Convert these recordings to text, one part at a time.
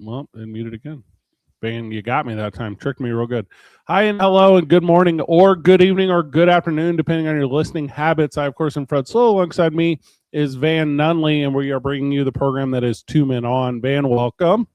Well, and muted again. Bang, you got me that time. Tricked me real good. Hi and hello and good morning or good evening or good afternoon, depending on your listening habits. I, of course, am Fred Slow. Alongside me is Van Nunley, and we are bringing you the program that is 2 Men On. Van, welcome.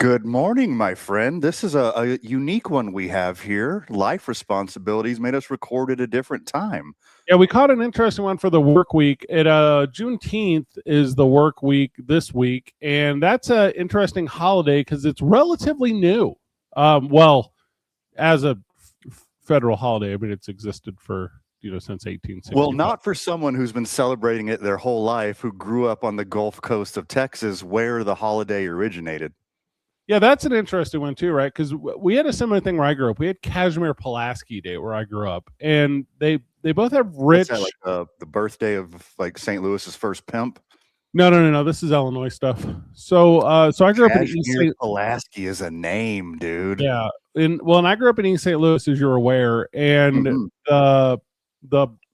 Good morning, my friend. This is a unique one we have here. Life responsibilities made us record at a different time. Yeah, we caught an interesting one for the work week. Juneteenth is the work week this week, and that's an interesting holiday because it's relatively new. Well, as a federal holiday, I mean, it's existed for since 1860. Well, not for someone who's been celebrating it their whole life, who grew up on the Gulf Coast of Texas, where the holiday originated. Yeah, that's an interesting one too, right? Because we had a similar thing where I grew up. We had Kazimierz Pulaski Day where I grew up, and they both have rich. What's that, like the birthday of like St. Louis's first pimp? No. This is Illinois stuff. So I grew up in East St. Pulaski is a name, dude. Yeah, and I grew up in East St. Louis, as you're aware, and the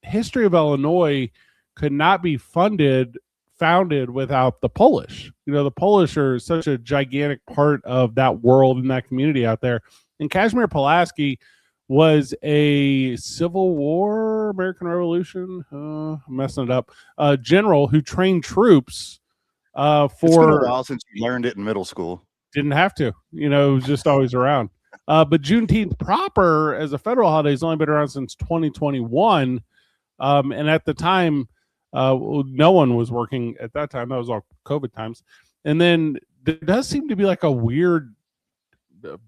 history of Illinois could not be founded without the Polish. The Polish are such a gigantic part of that world and that community out there. And Kazimierz Pulaski was a Civil War, American Revolution, I'm messing it up, general who trained troops for... It's been a while since you learned it in middle school. Didn't have to. It was just always around. But Juneteenth proper as a federal holiday has only been around since 2021. And at the time, no one was working at that time. That was all COVID times. And then there does seem to be like a weird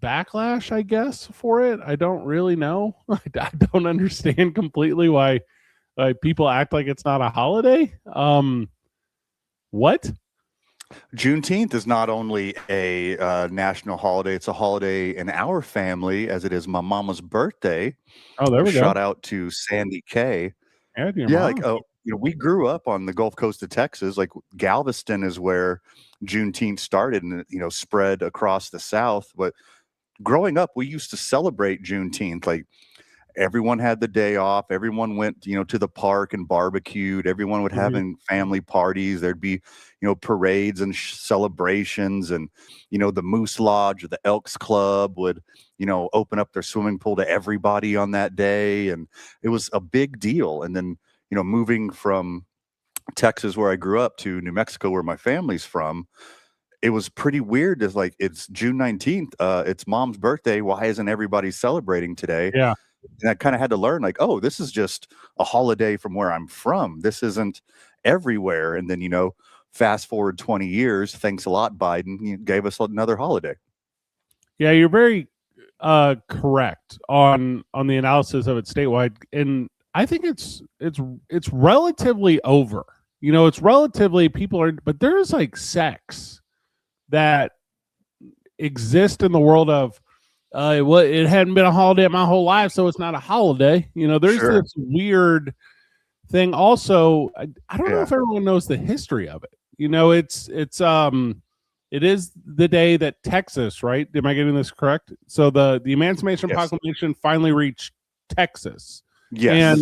backlash, I guess, for it. I don't really know. I don't understand completely why people act like it's not a holiday. What? Juneteenth is not only a national holiday, it's a holiday in our family, as it is my mama's birthday. Oh, there we go. Shout out to Sandy K. Yeah, we grew up on the Gulf Coast of Texas. Like Galveston is where Juneteenth started and spread across the South. But growing up, we used to celebrate Juneteenth. Like everyone had the day off. Everyone went, to the park and barbecued. Everyone would have family parties. There'd be, parades and celebrations. And, the Moose Lodge or the Elks Club would, open up their swimming pool to everybody on that day. And it was a big deal. And then, moving from Texas, where I grew up, to New Mexico, where my family's from, it was pretty weird. It's like, it's June 19th. It's mom's birthday. Why isn't everybody celebrating today? Yeah. And I kind of had to learn, like, oh, this is just a holiday from where I'm from. This isn't everywhere. And then, fast forward 20 years. Thanks a lot, Biden. You gave us another holiday. Yeah, you're very correct on the analysis of it statewide. And I think it's relatively over. It's relatively, people are, but there's like sects that exist in the world of, it hadn't been a holiday my whole life, so it's not a holiday. There's this weird thing. Also, I don't know if everyone knows the history of it. It is the day that Texas, right? Am I getting this correct? So the Emancipation Proclamation finally reached Texas. Yes.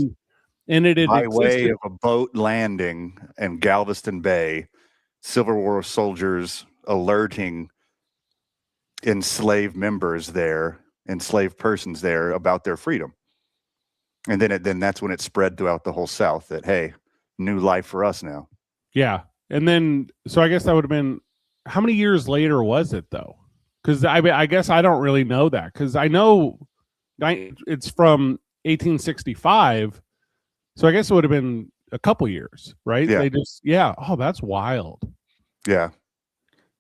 And it had by way of a boat landing in Galveston Bay, Civil War soldiers alerting enslaved persons there about their freedom. And then that's when it spread throughout the whole South that, hey, new life for us now. Yeah. And then, so I guess that would have been, how many years later was it though? Because I guess I don't really know that, because I know it's from 1865. So I guess it would have been a couple years, right? Yeah. Oh, that's wild. Yeah.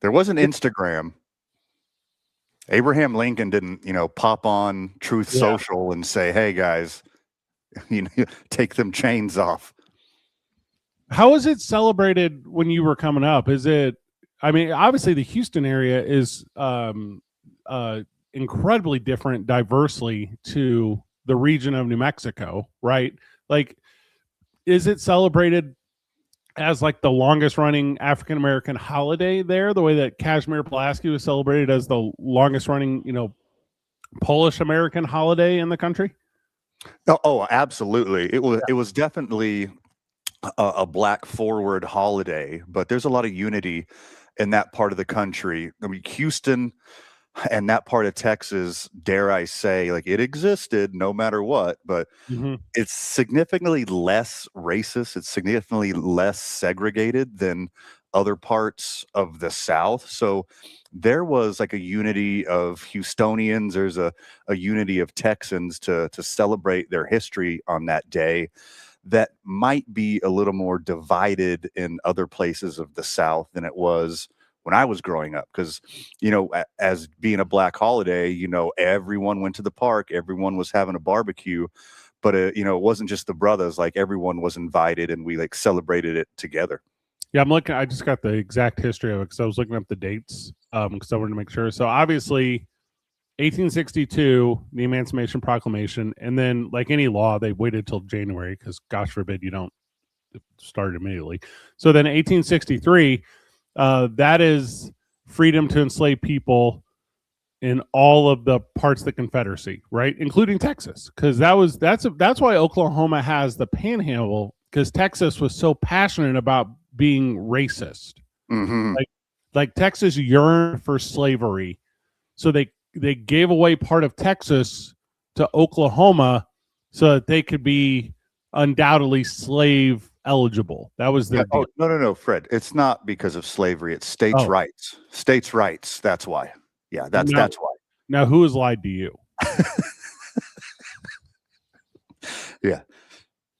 There wasn't Instagram. Abraham Lincoln didn't, pop on Truth Social and say, hey guys, take them chains off. How is it celebrated when you were coming up? Obviously the Houston area is incredibly different diversely to the region of New Mexico, right? Like, is it celebrated as like the longest running African American holiday there, the way that Kazimierz Pulaski was celebrated as the longest running, Polish American holiday in the country? Oh, absolutely. It was definitely a black forward holiday, but there's a lot of unity. in that part of the country. I mean, Houston and that part of Texas, dare I say, like it existed no matter what, but it's significantly less racist. It's significantly less segregated than other parts of the South. So there was like a unity of Houstonians. There's a unity of Texans to celebrate their history on that day that might be a little more divided in other places of the South than it was when I was growing up. Because, you know, as being a Black holiday, you know, everyone went to the park, everyone was having a barbecue, but, you know, it wasn't just the brothers, like everyone was invited and we like celebrated it together. Yeah, I'm looking. I just got the exact history of it because I was looking up the dates because I wanted to make sure. So obviously, 1862, the Emancipation Proclamation, and then like any law, they waited till January because, gosh forbid, you don't start immediately. So then 1863, that is freedom to enslave people in all of the parts of the Confederacy, right, including Texas, because that's why Oklahoma has the Panhandle, because Texas was so passionate about being racist. Like Texas yearned for slavery, so they gave away part of Texas to Oklahoma so that they could be undoubtedly slave eligible. That was their deal. No, Fred. It's not because of slavery. It's states' rights. States' rights. That's why. Yeah, that's why. Now, who has lied to you? Yeah.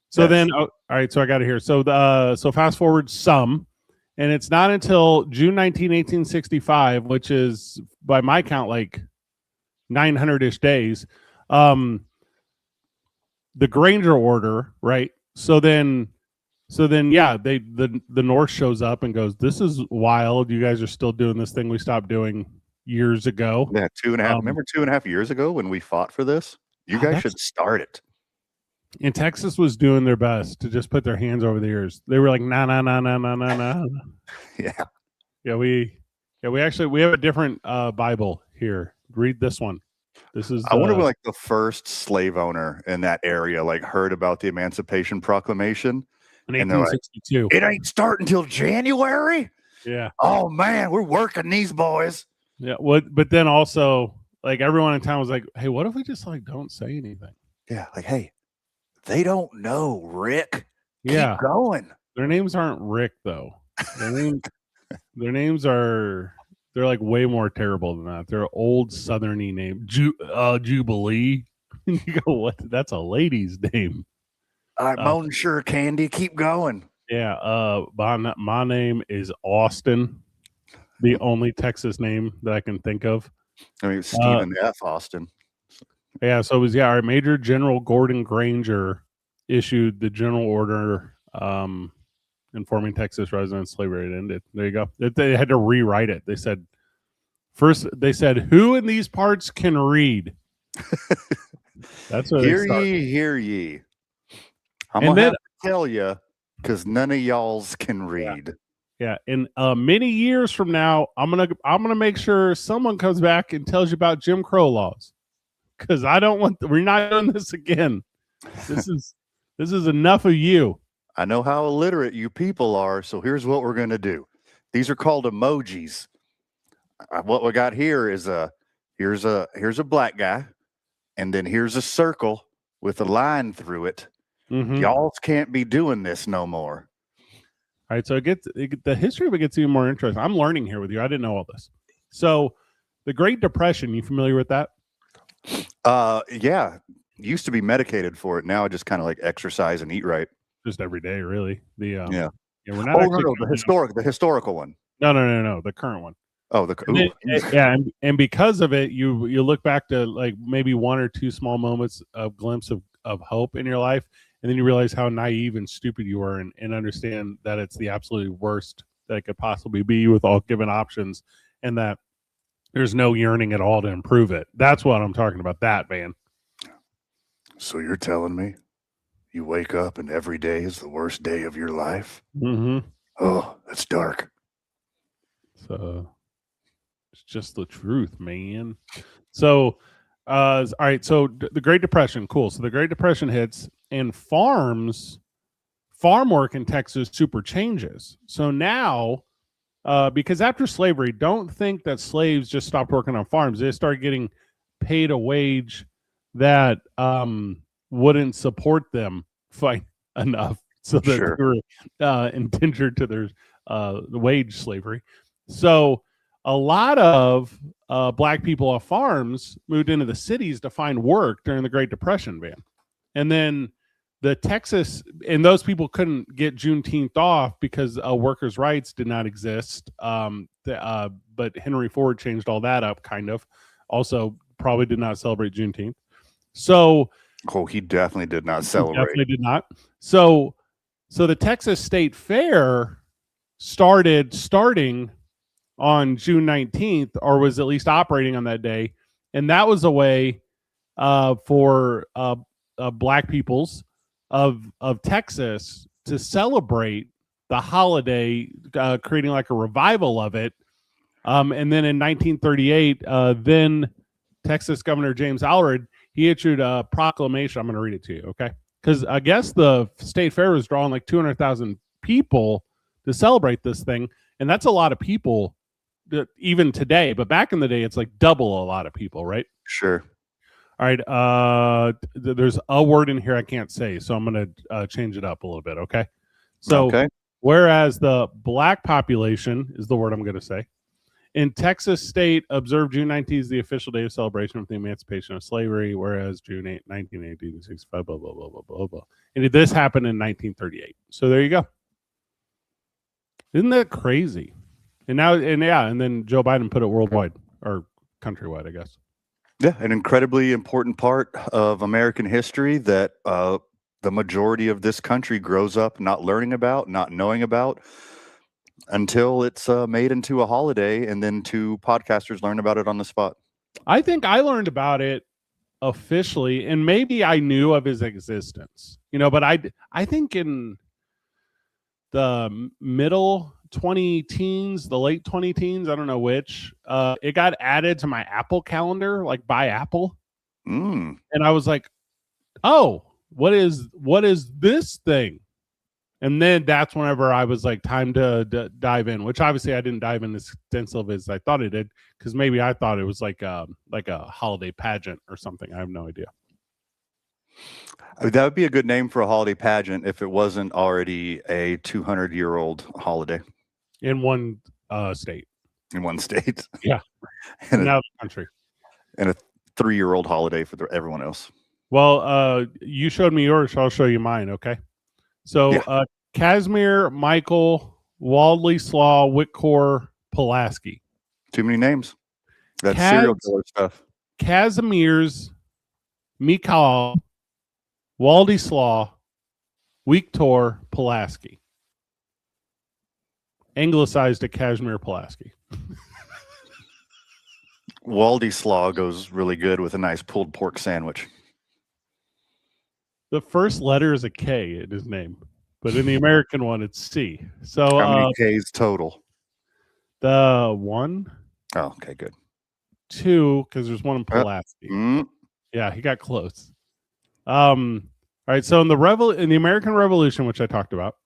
So then, all right. So I got it here. So so fast forward some, and it's not until June 19, 1865, which is by my count like 900-ish days. The Granger Order, right? So then, yeah, the North shows up and goes, "This is wild. You guys are still doing this thing we stopped doing years ago." Yeah, 2.5. Remember 2.5 years ago when we fought for this? You guys should start it. And Texas was doing their best to just put their hands over the ears. They were like, nah. Yeah. We have a different Bible here. Read this one. This is. I wonder when like the first slave owner in that area like heard about the Emancipation Proclamation in 1862. Like, it ain't starting until January. Yeah. Oh man, we're working these boys. Yeah. But then also like everyone in town was like, "Hey, what if we just like don't say anything?" Yeah. Like, hey, they don't know, Rick. Yeah. Keep going. Their names aren't Rick though. Their names are. They're like way more terrible than that. They're old southerny name. Jubilee. You go, what? That's a lady's name. I'm sure, Candy. Keep going. Yeah. My name is Austin. The only Texas name that I can think of. I mean, Stephen F. Austin. Yeah. So it was, yeah, our Major General Gordon Granger issued the general order informing Texas residents slavery had ended. There you go. They had to rewrite it. They said, who in these parts can read? That's what hear ye. I'm going to have to tell you because none of y'all's can read. Yeah. And many years from now, I'm gonna make sure someone comes back and tells you about Jim Crow laws, because we're not doing this again. This is enough of you. I know how illiterate you people are, so here's what we're going to do. These are called emojis. What we got here is here's a black guy, and then here's a circle with a line through it. Y'all can't be doing this no more. All right, so the history of it gets even more interesting. I'm learning here with you. I didn't know all this. So, the Great Depression, you familiar with that? Yeah. Used to be medicated for it. Now I just kind of like exercise and eat right. Just every day, really. Yeah, we're not. The historical one. No, the current one. Oh, and because of it, you look back to like maybe one or two small moments of glimpse of hope in your life, and then you realize how naive and stupid you were, and understand that it's the absolutely worst that it could possibly be with all given options, and that there's no yearning at all to improve it. That's what I'm talking about. That, man. So you're telling me you wake up and every day is the worst day of your life? Oh, that's dark. So it's just the truth, man. So, all right. So the Great Depression, cool. So the Great Depression hits, and farm work in Texas super changes. So now, because after slavery, don't think that slaves just stopped working on farms. They started getting paid a wage that wouldn't support them fight enough, so that Sure. they were indentured to their the wage slavery. So a lot of black people off farms moved into the cities to find work during the Great Depression, Van. And then the Texas, and those people couldn't get Juneteenth off because workers' rights did not exist. But Henry Ford changed all that up, kind of. Also, probably did not celebrate Juneteenth. So, he definitely did not celebrate. Definitely did not. So the Texas State Fair starting on June 19th, or was at least operating on that day, and that was a way for black peoples of Texas to celebrate the holiday, creating like a revival of it. And then in 1938, then Texas Governor James Allred, he issued a proclamation. I'm going to read it to you, okay? Because I guess the state fair was drawing like 200,000 people to celebrate this thing, and that's a lot of people even today. But back in the day, it's like double a lot of people, right? Sure. All right. There's a word in here I can't say, so I'm going to change it up a little bit, okay? So, whereas the black population is the word I'm going to say, in Texas state, observed June 19th as the official day of celebration of the emancipation of slavery, whereas June 8, 1965, blah, blah, blah, blah, blah, blah. And this happened in 1938. So there you go. Isn't that crazy? And then Joe Biden put it worldwide, or countrywide, I guess. Yeah, an incredibly important part of American history that the majority of this country grows up not learning about, not knowing about, until it's made into a holiday, and then two podcasters learn about it on the spot. I think I learned about it officially, and maybe I knew of his existence, but I think in the middle 20 teens, the late 20 teens, I don't know which, it got added to my Apple calendar, like by Apple. And I was like, oh, what is this thing? And then that's whenever I was like, time to dive in, which obviously I didn't dive in as extensive as I thought it did, because maybe I thought it was like a holiday pageant or something. I have no idea. That would be a good name for a holiday pageant if it wasn't already a 200-year-old holiday. In one state. In one state. Yeah. And now the country. And a 3-year-old holiday for everyone else. Well, you showed me yours, so I'll show you mine, okay? So, Casimir, Michael, Waldley, Slaw, Whitcore, Pulaski. Too many names. That's serial killer stuff. Casimir's, Mikhail, Waldy Slaw, Victor, Pulaski. Anglicized to Casimir Pulaski. Waldy Slaw goes really good with a nice pulled pork sandwich. The first letter is a K in his name, but in the American one, it's C. So how many K's total? The 1. Oh, okay, good. 2, because there's one in Pulaski. Yeah, he got close. All right. So in the American Revolution, which I talked about,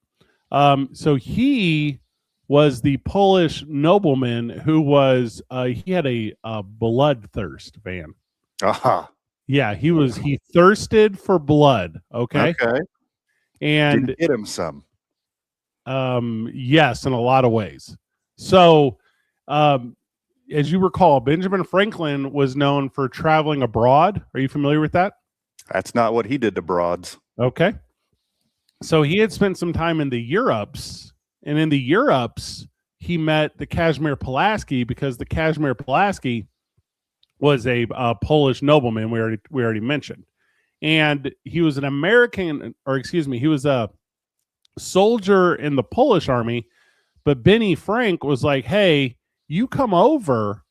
so he was the Polish nobleman who was he had a bloodthirst, Van. Yeah, he thirsted for blood. Okay. And did get him some. Yes, in a lot of ways. So as you recall, Benjamin Franklin was known for traveling abroad. Are you familiar with that? That's not what he did to broads. Okay. So he had spent some time in the Europes, and in the Europes, he met the Casimir Pulaski, because the Casimir Pulaski was a Polish nobleman we already mentioned. And he was an American, or excuse me, he was a soldier in the Polish army, but Benny Frank was like, hey, you come over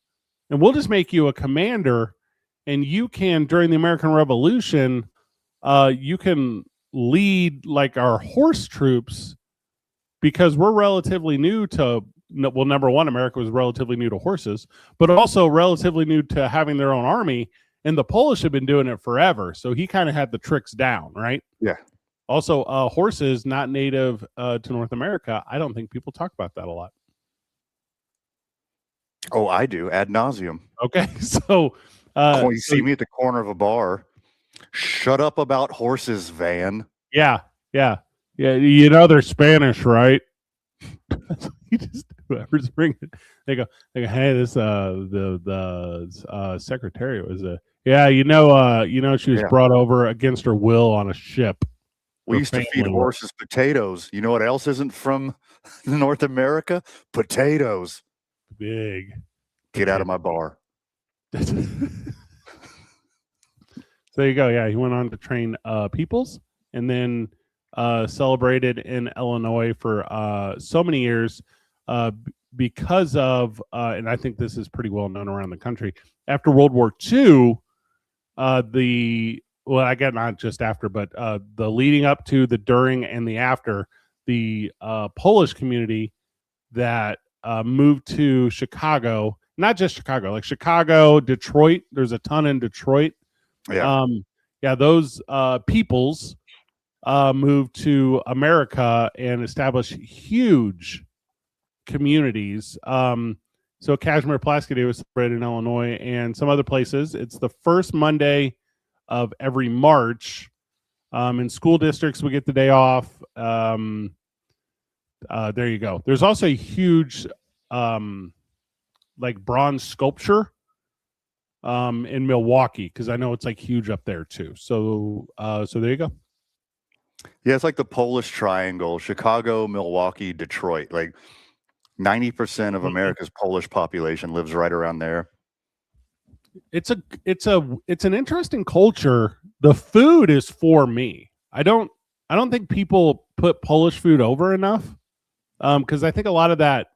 and we'll just make you a commander, and you can, during the American Revolution, you can lead like our horse troops, because we're relatively new to, well, number one, America was relatively new to horses, but also relatively new to having their own army, and the Polish have been doing it forever. So he kind of had the tricks down, right? Yeah. Also, horses not native to North America. I don't think people talk about that a lot. Oh, I do ad nauseum. Okay, so You see me at the corner of a bar. Shut up about horses, Van. yeah, yeah, yeah. You know they're Spanish, right? You just whoever's bringing it, they go, hey, this the secretary was yeah, she was Yeah. brought over against her will on a ship. We Her used to feed family horses potatoes. You know what else isn't from North America? Potatoes. big. Get out of my bar. So there you go. Yeah, he went on to train Peoples, and then celebrated in Illinois for so many years because of, and I think this is pretty well known around the country. After World War II, I get not just after, but the leading up to, the during, and the after, the Polish community that moved to Chicago, not just Chicago, like Chicago, Detroit. There's a ton in Detroit. Yeah. Those peoples moved to America and established huge communities. So Kashmir Pulaski Day was celebrated in Illinois and some other places. It's the first Monday of every March. In school districts, we get the day off. There you go. There's also a huge like bronze sculpture in Milwaukee, because I know it's like huge up there too. So there you go. Yeah, it's like the Polish triangle: Chicago, Milwaukee, Detroit. Like 90% of America's Polish population lives right around there. It's an interesting culture. The food is for me. I don't think people put Polish food over enough, because I think a lot of that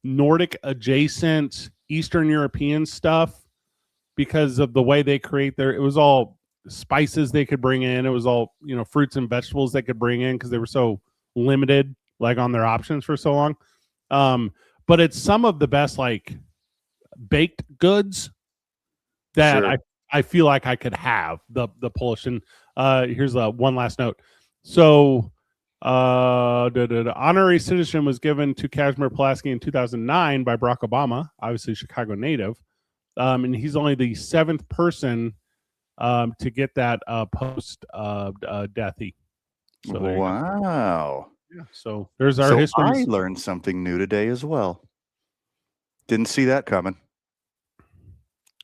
Nordic adjacent Eastern European stuff, because of the way they create it was all spices they could bring in. It was all, fruits and vegetables they could bring in because they were so limited, like on their options for so long. But it's some of the best like baked goods that Sure. I feel like I could have the Polish. And here's one last note. So the honorary citizen was given to Kashmir Pulaski in 2009 by Barack Obama, obviously Chicago native. And he's only the 7th person to get that post deathy. So wow. Yeah. So there's our history. I learned something new today as well. Didn't see that coming.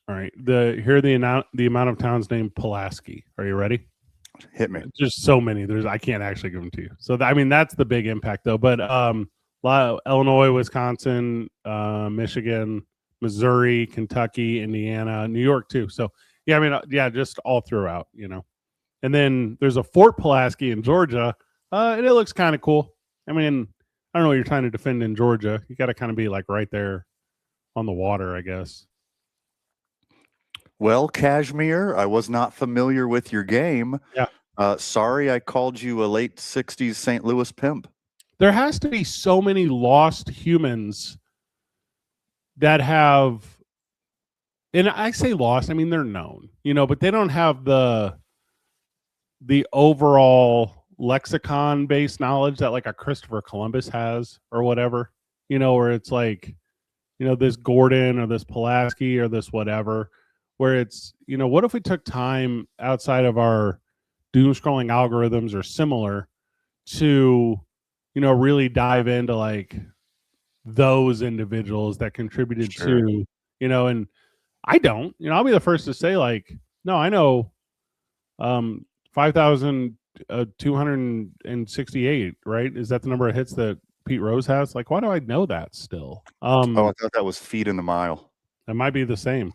All right. Here are the amount of towns named Pulaski. Are you ready? Hit me. Just so many. I can't actually give them to you. So that's the big impact though. But Illinois, Wisconsin, Michigan, Missouri, Kentucky, Indiana, New York too. So yeah, just all throughout, And then there's a Fort Pulaski in Georgia, and it looks kind of cool. I don't know what you're trying to defend in Georgia. You got to kind of be like right there on the water, I guess. Well, Kashmir, I was not familiar with your game. Yeah. Sorry, I called you a late 60s St. Louis pimp. There has to be so many lost humans that have, and I say lost, they're known, but they don't have the overall lexicon based knowledge that like a Christopher Columbus has or whatever, where it's like, this Gordon or this Pulaski or this whatever, where it's, what if we took time outside of our doom scrolling algorithms or similar to, really dive into like those individuals that contributed to, and I don't, I'll be the first to say like, no, I know 5,268, right? Is that the number of hits that Pete Rose has? Like, why do I know that still? I thought that was feet in the mile. That might be the same.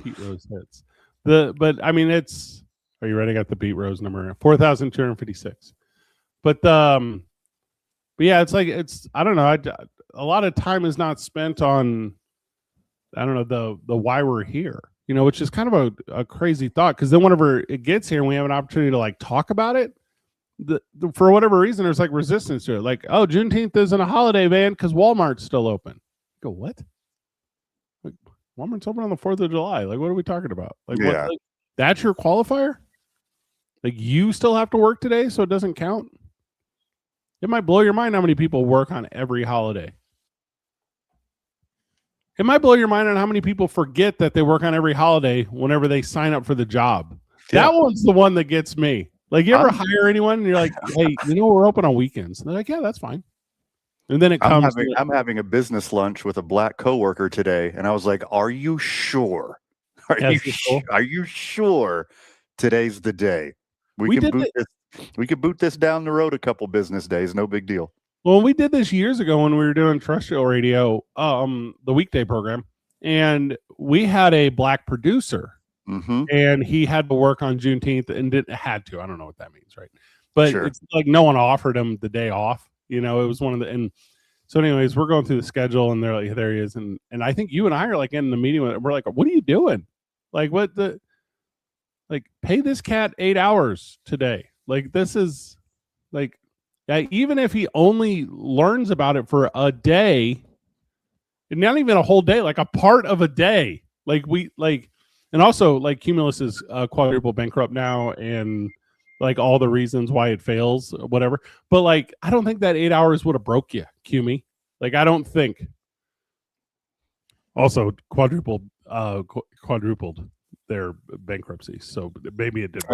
Pete Rose hits. It's, are you ready? I got the Pete Rose number, 4,256. But yeah, it's like, I don't know. A lot of time is not spent on, I don't know, the why we're here, which is kind of a crazy thought. Because then whenever it gets here and we have an opportunity to like talk about it, for whatever reason, there's like resistance to it. Like, oh, Juneteenth isn't a holiday, man, because Walmart's still open. I go, what? Like, Walmart's open on the 4th of July. Like, what are we talking about? Like, yeah. what? Like, that's your qualifier? Like, you still have to work today, so it doesn't count? It might blow your mind how many people work on every holiday. It might blow your mind on how many people forget that they work on every holiday whenever they sign up for the job. Yeah. That one's the one that gets me. Like, you ever I'm- hire anyone and you're like, hey, we're open on weekends. And they're like, yeah, that's fine. And then I'm having a business lunch with a black coworker today, and I was like, "Are you sure? Are you sure today's the day? We can boot this down the road a couple business days. No big deal." Well, we did this years ago when we were doing terrestrial radio, the weekday program, and we had a black producer, and he had to work on Juneteenth and had to. I don't know what that means, right? But it's like no one offered him the day off. It was one of the and. So, anyways, we're going through the schedule, and they're like, "There he is," and I think you and I are like in the meeting. We're like, "What are you doing? Like, pay this cat 8 hours today. Like, this is like, even if he only learns about it for a day, and not even a whole day, like a part of a day. And also like Cumulus is quadruple bankrupt now, and like all the reasons why it fails, whatever. But like, I don't think that 8 hours would have broke you, Cumi. Like, I don't think. Also, quadrupled their bankruptcy, so maybe it did.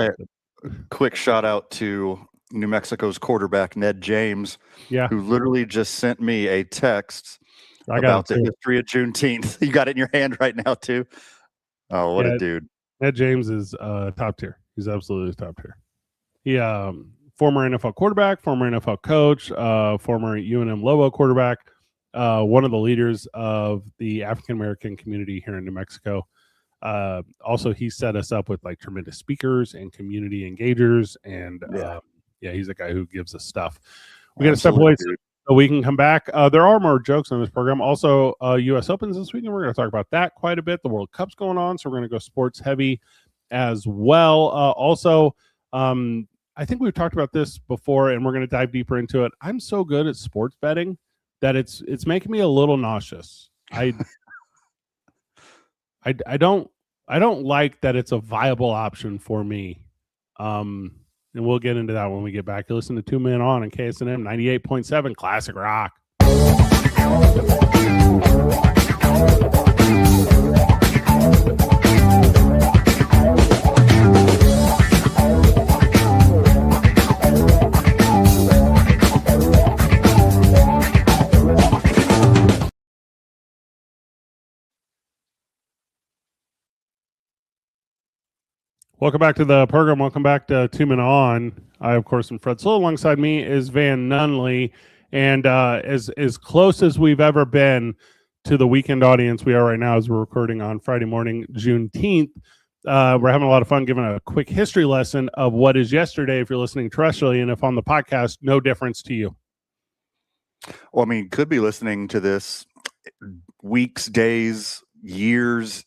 Quick shout out to New Mexico's quarterback Ned James, who literally just sent me a text about the history of Juneteenth. You got it in your hand right now too. Oh, what a dude! Ned James is top tier. He's absolutely top tier. He former NFL quarterback, former NFL coach, former UNM Lobo quarterback, one of the leaders of the African American community here in New Mexico. Also, he set us up with like tremendous speakers and community engagers, and he's a guy who gives us stuff. We got to step away so we can come back. There are more jokes on this program. Also, U.S. Opens this weekend. We're going to talk about that quite a bit. The World Cup's going on, so we're going to go sports heavy as well. Also, I think we've talked about this before, and we're going to dive deeper into it. I'm so good at sports betting that it's making me a little nauseous. I don't like that it's a viable option for me. And we'll get into that when we get back. You listen to 2 Men On and KSNM 98.7 Classic Rock. Welcome back to the program. Welcome back to 2 Men On. I, of course, am Fred Slow. Alongside me is Van Nunley. And as close as we've ever been to the weekend audience we are right now as we're recording on Friday morning, Juneteenth, we're having a lot of fun giving a quick history lesson of what is yesterday if you're listening terrestrially, and if on the podcast, no difference to you. Well, I mean, could be listening to this weeks, days, years,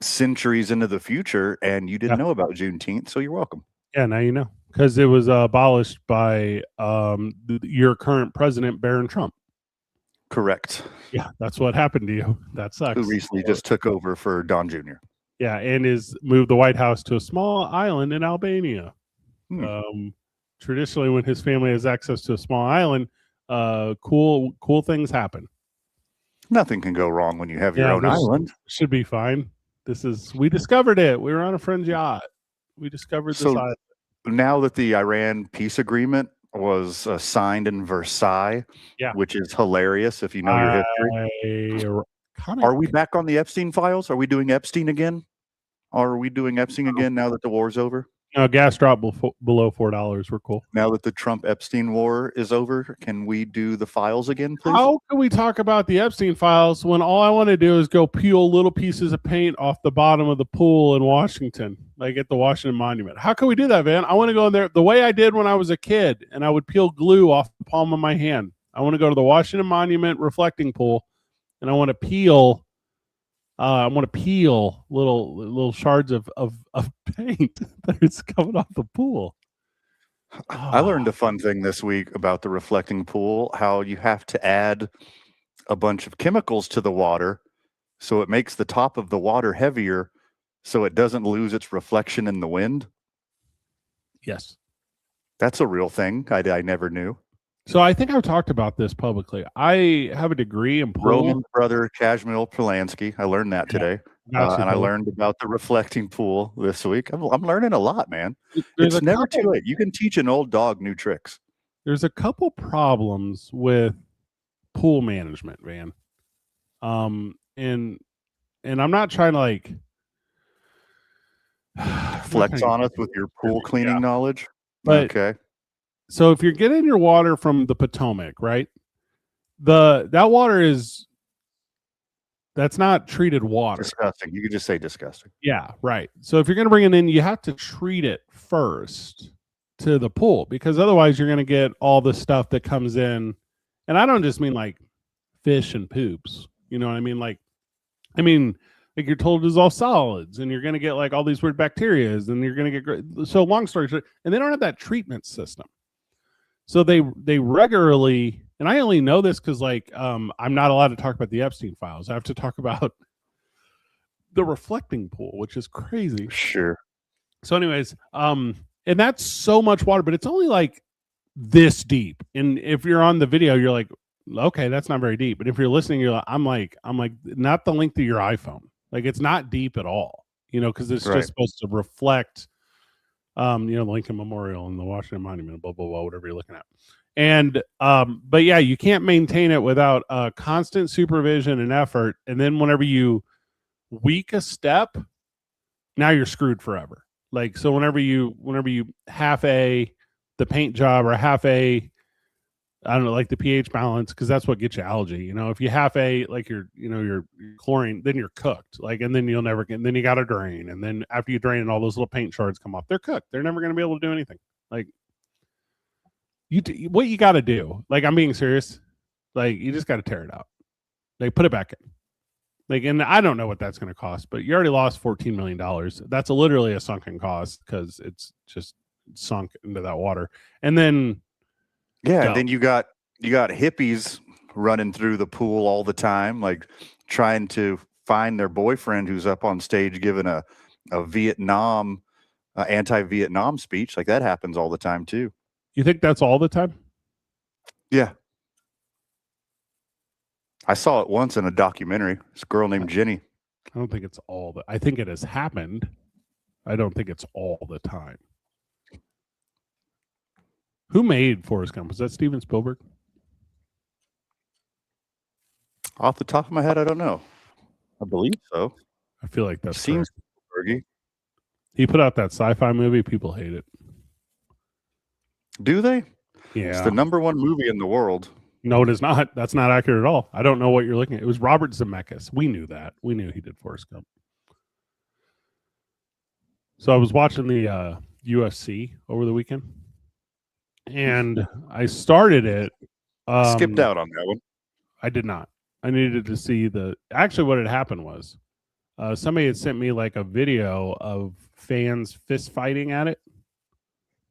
centuries into the future, and you didn't know about Juneteenth, so you're welcome. Yeah, now you know, because it was abolished by your current president, Barron Trump. Correct. Yeah, that's what happened to you. That sucks. Who recently just took over for Don Jr. Yeah, and is moved the White House to a small island in Albania. Traditionally, when his family has access to a small island, cool things happen. Nothing can go wrong when you have your own island. Should be fine. We discovered it. We were on a friend's yacht. We discovered this island. Now that the Iran peace agreement was signed in Versailles, which is hilarious if you know your history. Are we back on the Epstein files? Are we doing Epstein again? Are we doing Epstein again now that the war's over? No, gas dropped below $4. We're cool. Now that the Trump-Epstein war is over, can we do the files again, please? How can we talk about the Epstein files when all I want to do is go peel little pieces of paint off the bottom of the pool in Washington, like at the Washington Monument? How can we do that, Van? I want to go in there the way I did when I was a kid, and I would peel glue off the palm of my hand. I want to go to the Washington Monument reflecting pool, and I want to peel little shards of paint that is coming off the pool. I learned a fun thing this week about the reflecting pool, how you have to add a bunch of chemicals to the water so it makes the top of the water heavier so it doesn't lose its reflection in the wind. Yes. That's a real thing I never knew. So I think I've talked about this publicly. I have a degree in pool. Roman's brother, Kazmil Polanski. I learned that today. And I learned about the reflecting pool this week. I'm learning a lot, man. It's never too late. You can teach an old dog new tricks. There's a couple problems with pool management, man. And I'm not trying to like flex on us with your pool cleaning knowledge. But, okay. So if you're getting your water from the Potomac, right? That water that's not treated water. Disgusting. You could just say disgusting. Yeah, right. So if you're going to bring it in, you have to treat it first to the pool, because otherwise you're going to get all the stuff that comes in. And I don't just mean like fish and poops. You know what I mean? Like you're told to dissolve solids, and you're going to get like all these weird bacteria, and you're going to get so long story short, and they don't have that treatment system. So they regularly, and I only know this because like I'm not allowed to talk about the Epstein files. I have to talk about the reflecting pool, which is crazy. Sure. So anyways, and that's so much water, but it's only like this deep. And if you're on the video, you're like, okay, that's not very deep. But if you're listening, you're like, I'm like, not the length of your iPhone. Like it's not deep at all, because it's just supposed to reflect, the Lincoln Memorial and the Washington Monument, blah, blah, blah, whatever you're looking at. And, but yeah, you can't maintain it without constant supervision and effort. And then whenever you weak a step, now you're screwed forever. Like, so whenever you half the paint job or half I don't know, like the pH balance, because that's what gets you algae. If you half like your chlorine, then you're cooked. Like, and then you'll never get. And then you got to drain, and then after you drain, and all those little paint shards come off, they're cooked. They're never going to be able to do anything. Like, what you got to do? Like, I'm being serious. Like, you just got to tear it out. Like, put it back in. Like, and I don't know what that's going to cost, but you already lost $14 million. That's literally a sunken cost because it's just sunk into that water, and then. Yeah, and then you got hippies running through the pool all the time, like trying to find their boyfriend who's up on stage giving a Vietnam anti-Vietnam speech. Like that happens all the time too. You think that's all the time? Yeah. I saw it once in a documentary. This girl named Jenny. I don't think it's I think it has happened. I don't think it's all the time. Who made Forrest Gump? Was that Steven Spielberg? Off the top of my head, I don't know. I believe so. I feel like that seems Spielbergy. He put out that sci-fi movie. People hate it. Do they? Yeah. It's the #1 movie in the world. No, it is not. That's not accurate at all. I don't know what you're looking at. It was Robert Zemeckis. We knew that. We knew he did Forrest Gump. So I was watching the UFC over the weekend. And I started it. Skipped out on that one. I did not. I needed to see actually what had happened was somebody had sent me like a video of fans fist fighting at it.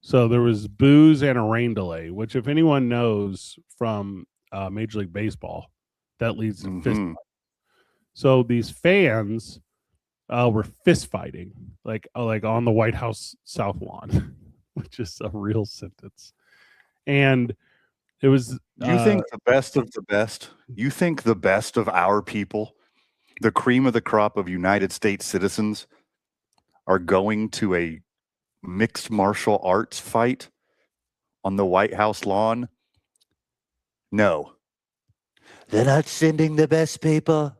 So there was booze and a rain delay, which if anyone knows from Major League Baseball, that leads to fist fighting. So these fans were fist fighting like on the White House South Lawn, which is a real sentence. And it was. You think the best of the best? You think the best of our people, the cream of the crop of United States citizens, are going to a mixed martial arts fight on the White House lawn? No. They're not sending the best people.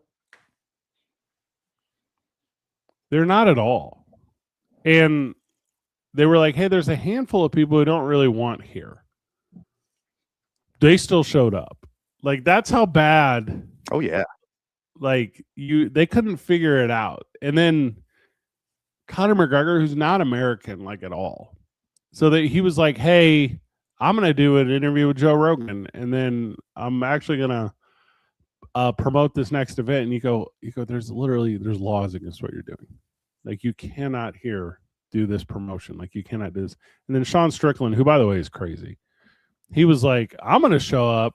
They're not at all. And they were like, hey, there's a handful of people who don't really want here. They still showed up. Like, that's how bad. Oh, yeah. Like, they couldn't figure it out. And then Conor McGregor, who's not American, like, at all. So that he was like, hey, I'm going to do an interview with Joe Rogan. And then I'm actually going to promote this next event. And you go, there's laws against what you're doing. Like, you cannot do this promotion. Like, you cannot do this. And then Sean Strickland, who, by the way, is crazy. He was like, I'm going to show up.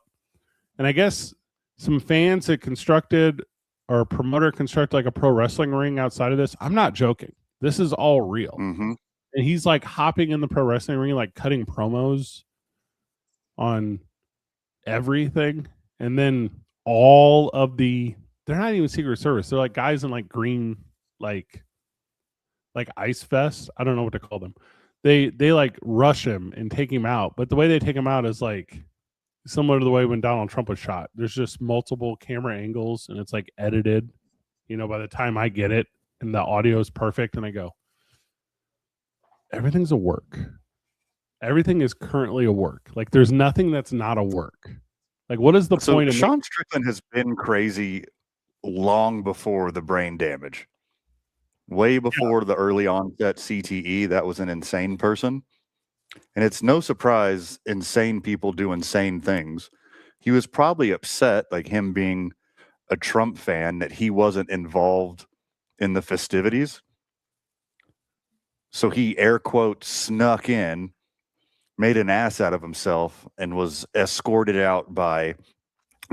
And I guess some fans had constructed, or a promoter constructed like a pro wrestling ring outside of this. I'm not joking. This is all real. Mm-hmm. And he's like hopping in the pro wrestling ring, like cutting promos on everything, and then all of they're not even Secret Service. They're like guys in like green, like ice vests. I don't know what to call them. They like rush him and take him out, but the way they take him out is like similar to the way when Donald Trump was shot. There's just multiple camera angles, and it's like edited. By the time I get it and the audio is perfect, and I go, everything's a work. Everything is currently a work. Like there's nothing that's not a work. Like what is the point of Sean Strickland has been crazy long before the brain damage. Way before the early onset CTE, that was an insane person. And it's no surprise insane people do insane things. He was probably upset, like him being a Trump fan, that he wasn't involved in the festivities. So he, air quotes, snuck in, made an ass out of himself, and was escorted out by,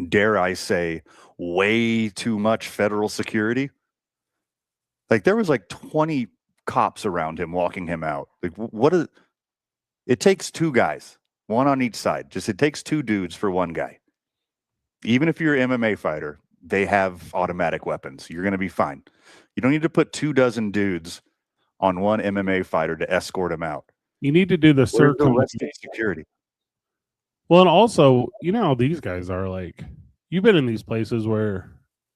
dare I say, way too much federal security. Like there was like 20 cops around him walking him out. Like it takes two guys, one on each side. It takes two dudes for one guy. Even if you're an MMA fighter, they have automatic weapons. You're going to be fine. You don't need to put 24 dudes on one MMA fighter to escort him out. You need to do the security. Well, and also, how these guys are like, you've been in these places where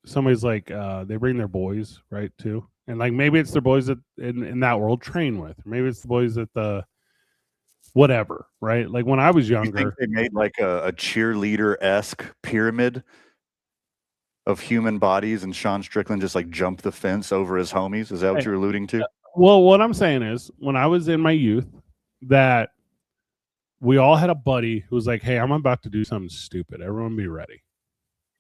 somebody's like, they bring their boys, right, too. And like maybe it's their boys that in that world train with. Maybe it's the boys that the whatever, right? Like when I was younger. You think they made like a cheerleader-esque pyramid of human bodies and Sean Strickland just like jumped the fence over his homies? Is that what you're alluding to? Well, what I'm saying is when I was in my youth, that we all had a buddy who was like, hey, I'm about to do something stupid. Everyone be ready.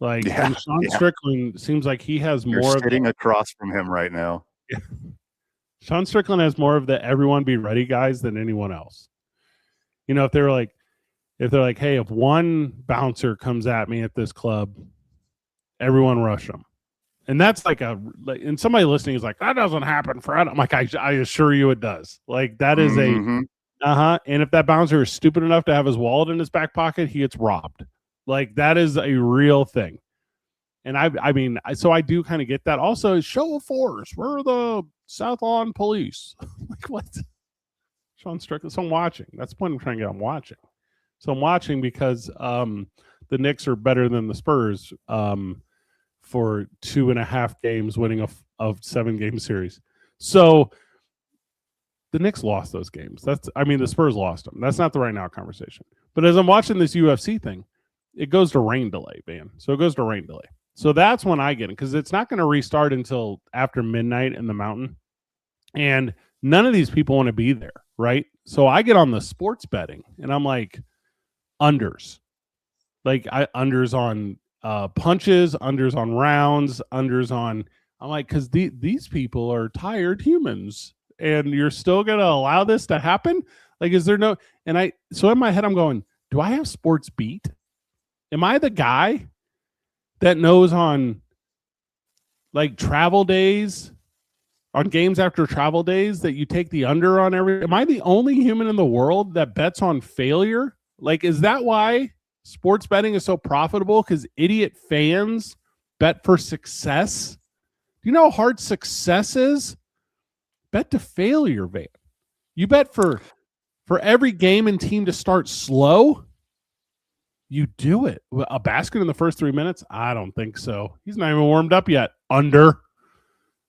Like Sean Strickland seems like he has You're more sitting across from him right now. Yeah. Sean Strickland has more of the everyone be ready guys than anyone else. If they're like, hey, if one bouncer comes at me at this club, everyone rush them. And that's and somebody listening is like, that doesn't happen, Fred. I'm like, I assure you it does. Like that is and if that bouncer is stupid enough to have his wallet in his back pocket, he gets robbed. Like that is a real thing. And I mean, so I do kind of get that. Also, show of force. We're the South Lawn Police. Like what? Sean Strickland. So I'm watching. That's the point I'm trying to get. I'm watching. So I'm watching because the Knicks are better than the Spurs for 2.5 games, winning a 7-game series. So the Knicks lost those games. The Spurs lost them. That's not the right now conversation. But as I'm watching this UFC thing, it goes to rain delay, man. So it goes to rain delay. So that's when I get it, because it's not going to restart until after midnight in the mountain. And none of these people want to be there, right? So I get on the sports betting, and I'm like, unders. Like unders on punches, unders on rounds, unders on... I'm like, because these people are tired humans, and you're still going to allow this to happen? Like, is there no... And so in my head, I'm going, do I have sports beat? Am I the guy that knows on like travel days, on games after travel days, that you take the under on every... Am I the only human in the world that bets on failure? Like, is that why sports betting is so profitable? Because idiot fans bet for success? Do you know how hard success is? Bet to failure, Van. You bet for every game and team to start slow. You do it. A basket in the first 3 minutes? I don't think so. He's not even warmed up yet. Under.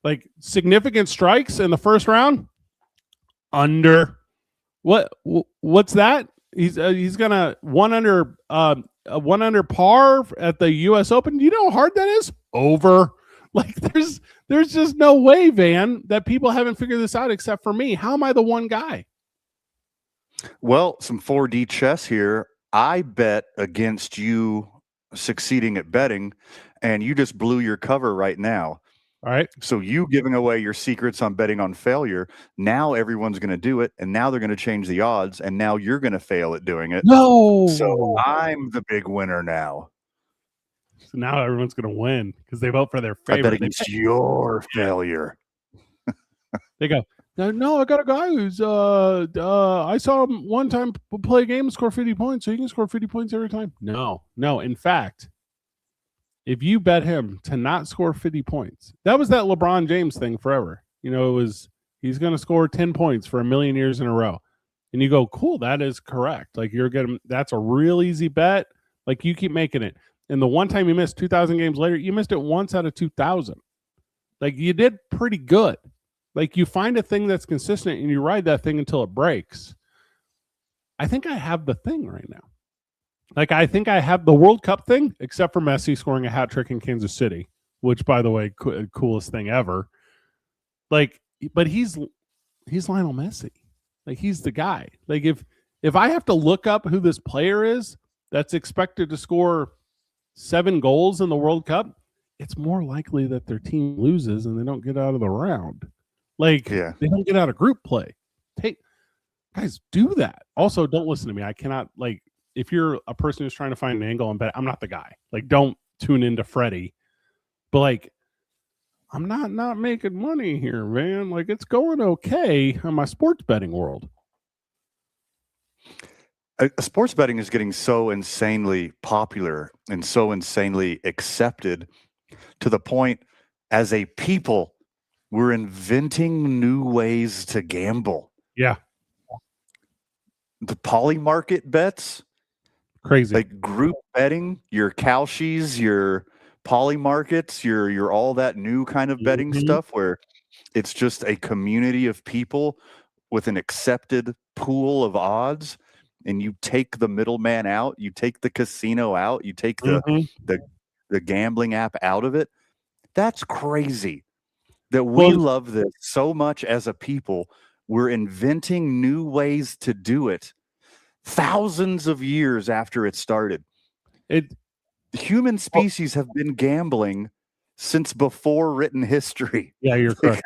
Like significant strikes in the first round? Under. What's that? He's gonna one under par at the U.S. Open. Do you know how hard that is? Over. Like there's just no way, Van, that people haven't figured this out except for me. How am I the one guy? Well, some 4D chess here. I bet against you succeeding at betting, and you just blew your cover right now. All right. So you giving away your secrets on betting on failure. Now everyone's going to do it, and now they're going to change the odds, and now you're going to fail at doing it. No. So I'm the big winner now. So now everyone's going to win because they vote for their favorite. I bet against your failure. They go, No, I got a guy who's I saw him one time play a game and score 50 points, so you can score 50 points every time. No. In fact, if you bet him to not score 50 points, that was that LeBron James thing forever. It was he's going to score 10 points for a million years in a row. And you go, cool, that is correct. Like that's a real easy bet. Like you keep making it. And the one time you missed 2,000 games later, you missed it once out of 2,000. Like you did pretty good. Like you find a thing that's consistent and you ride that thing until it breaks. I think I have the thing right now. Like I think I have the World Cup thing, except for Messi scoring a hat trick in Kansas City, which, by the way, coolest thing ever. Like, but he's Lionel Messi. Like he's the guy. Like if I have to look up who this player is that's expected to score 7 goals in the World Cup, it's more likely that their team loses and they don't get out of the round. Like they don't get out of group play. Guys, do that. Also, don't listen to me. I cannot if you're a person who's trying to find an angle and bet, I'm not the guy. Like, don't tune into Freddie. But I'm not making money here, man. Like, it's going okay in my sports betting world. Sports betting is getting so insanely popular and so insanely accepted to the point, as a people, we're inventing new ways to gamble. Yeah. The poly market bets. Crazy. Like group betting, your Kalshis, your poly markets, your all that new kind of betting stuff where it's just a community of people with an accepted pool of odds, and you take the middleman out, you take the casino out, you take the gambling app out of it. That's crazy that we love this so much as a people. We're inventing new ways to do it thousands of years after it started. Human species have been gambling since before written history. Yeah, you're correct.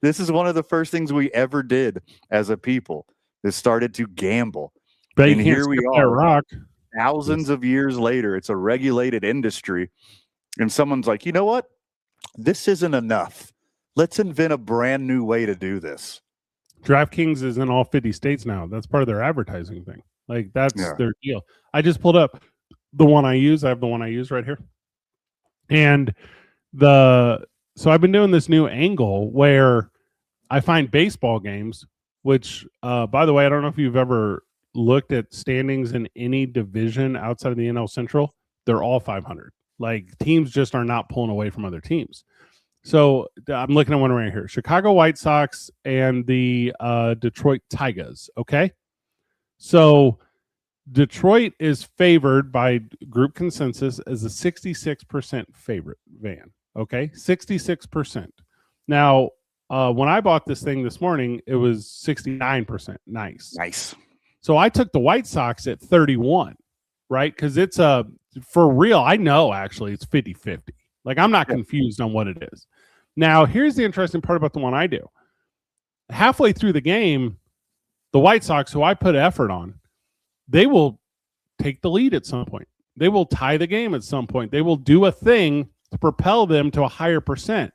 This is one of the first things we ever did as a people. That started to gamble. But and here we are, rock. thousands of years later. It's a regulated industry. And someone's like, you know what? This isn't enough. Let's invent a brand new way to do this. DraftKings is in all 50 states now. That's part of their advertising thing. Like, that's their deal. I just pulled up the one I use. I have the one I use right here. And so I've been doing this new angle where I find baseball games, which, by the way, I don't know if you've ever looked at standings in any division outside of the NL Central. They're all 500. Like, teams just are not pulling away from other teams. So I'm looking at one right here. Chicago White Sox and the Detroit Tigers. Okay. So Detroit is favored by group consensus as a 66% favorite, Van. Okay. 66%. Now, when I bought this thing this morning, it was 69%. Nice. So I took the White Sox at 31, right? Because it's for real. I know actually it's 50-50. Like, I'm not confused on what it is. Now, here's the interesting part about the one I do. Halfway through the game, the White Sox, who I put effort on, they will take the lead at some point. They will tie the game at some point. They will do a thing to propel them to a higher percent.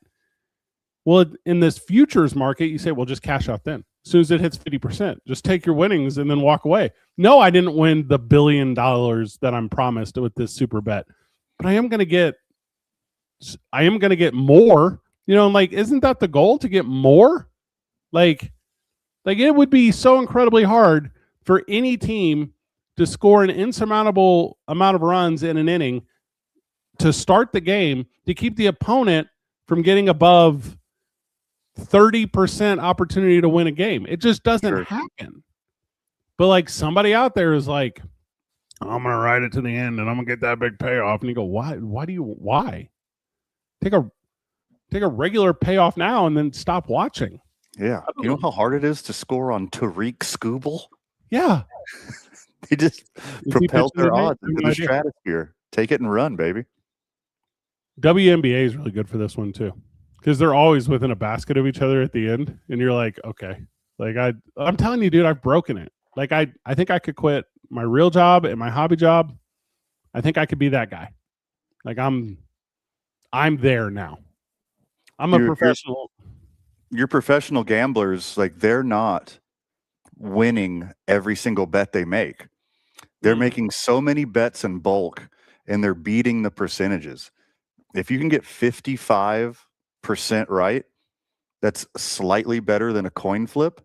Well, in this futures market, you say, well, just cash out then. As soon as it hits 50%, just take your winnings and then walk away. No, I didn't win the $1 billion that I'm promised with this super bet, but I am going to get more, like, isn't that the goal, to get more? Like it would be so incredibly hard for any team to score an insurmountable amount of runs in an inning to start the game to keep the opponent from getting above 30% opportunity to win a game. It just doesn't happen. But like, somebody out there is like, I'm going to ride it to the end and I'm going to get that big payoff. And you go, why? Take a regular payoff now and then stop watching. Yeah. You know how hard it is to score on Tariq Skubal? Yeah. They just propelled their odds into the stratosphere. Take it and run, baby. WNBA is really good for this one too, because they're always within a basket of each other at the end, and you're like, okay, like I'm telling you, dude, I've broken it. Like I think I could quit my real job and my hobby job. I think I could be that guy. Like I'm there now. I'm a professional. your professional gamblers, like they're not winning every single bet they make. They're making so many bets in bulk and they're beating the percentages. If you can get 55% right, that's slightly better than a coin flip.